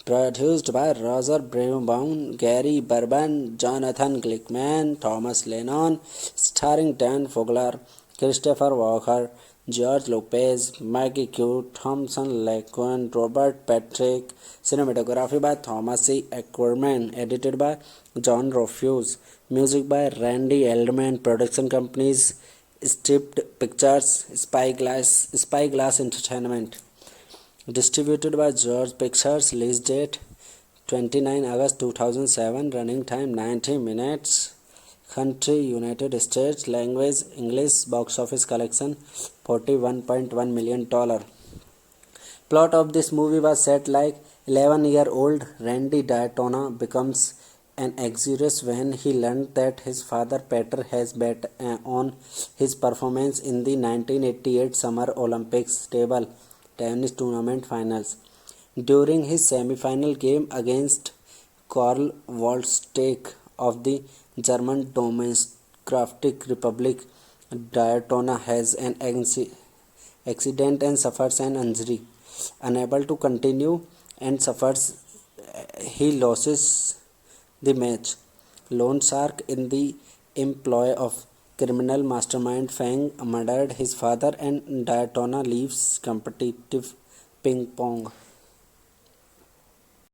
produced by Roger Breboom, Gary Berman, Jonathan Glickman, Thomas Lennon, starring Dan Fogler, Christopher Walken, George Lopez, Maggie Q, Thompson Laquan, Robert Patrick. Cinematography by Thomas C. Ackerman. Edited by John Rufus. Music by Randy Eldman. Production companies Stripped Pictures, Spyglass Entertainment. Distributed by George Pictures. Release date 29 August 2007. Running time 90 minutes. Country United States. Language English. Box office collection $41.1 million. Plot of this movie was set like 11-year-old Randy Daytona becomes an anxious when he learned that his father Peter has bet on his performance in the 1988 Summer Olympics table tennis tournament finals. During his semi-final game against Karl Waldsteig of the German Democratic Republic, Daytona has an accident and suffers an injury. Unable to continue and suffers, he loses the match. Lone Shark, in the employ of criminal mastermind Fang, murdered his father, and Daytona leaves competitive ping pong.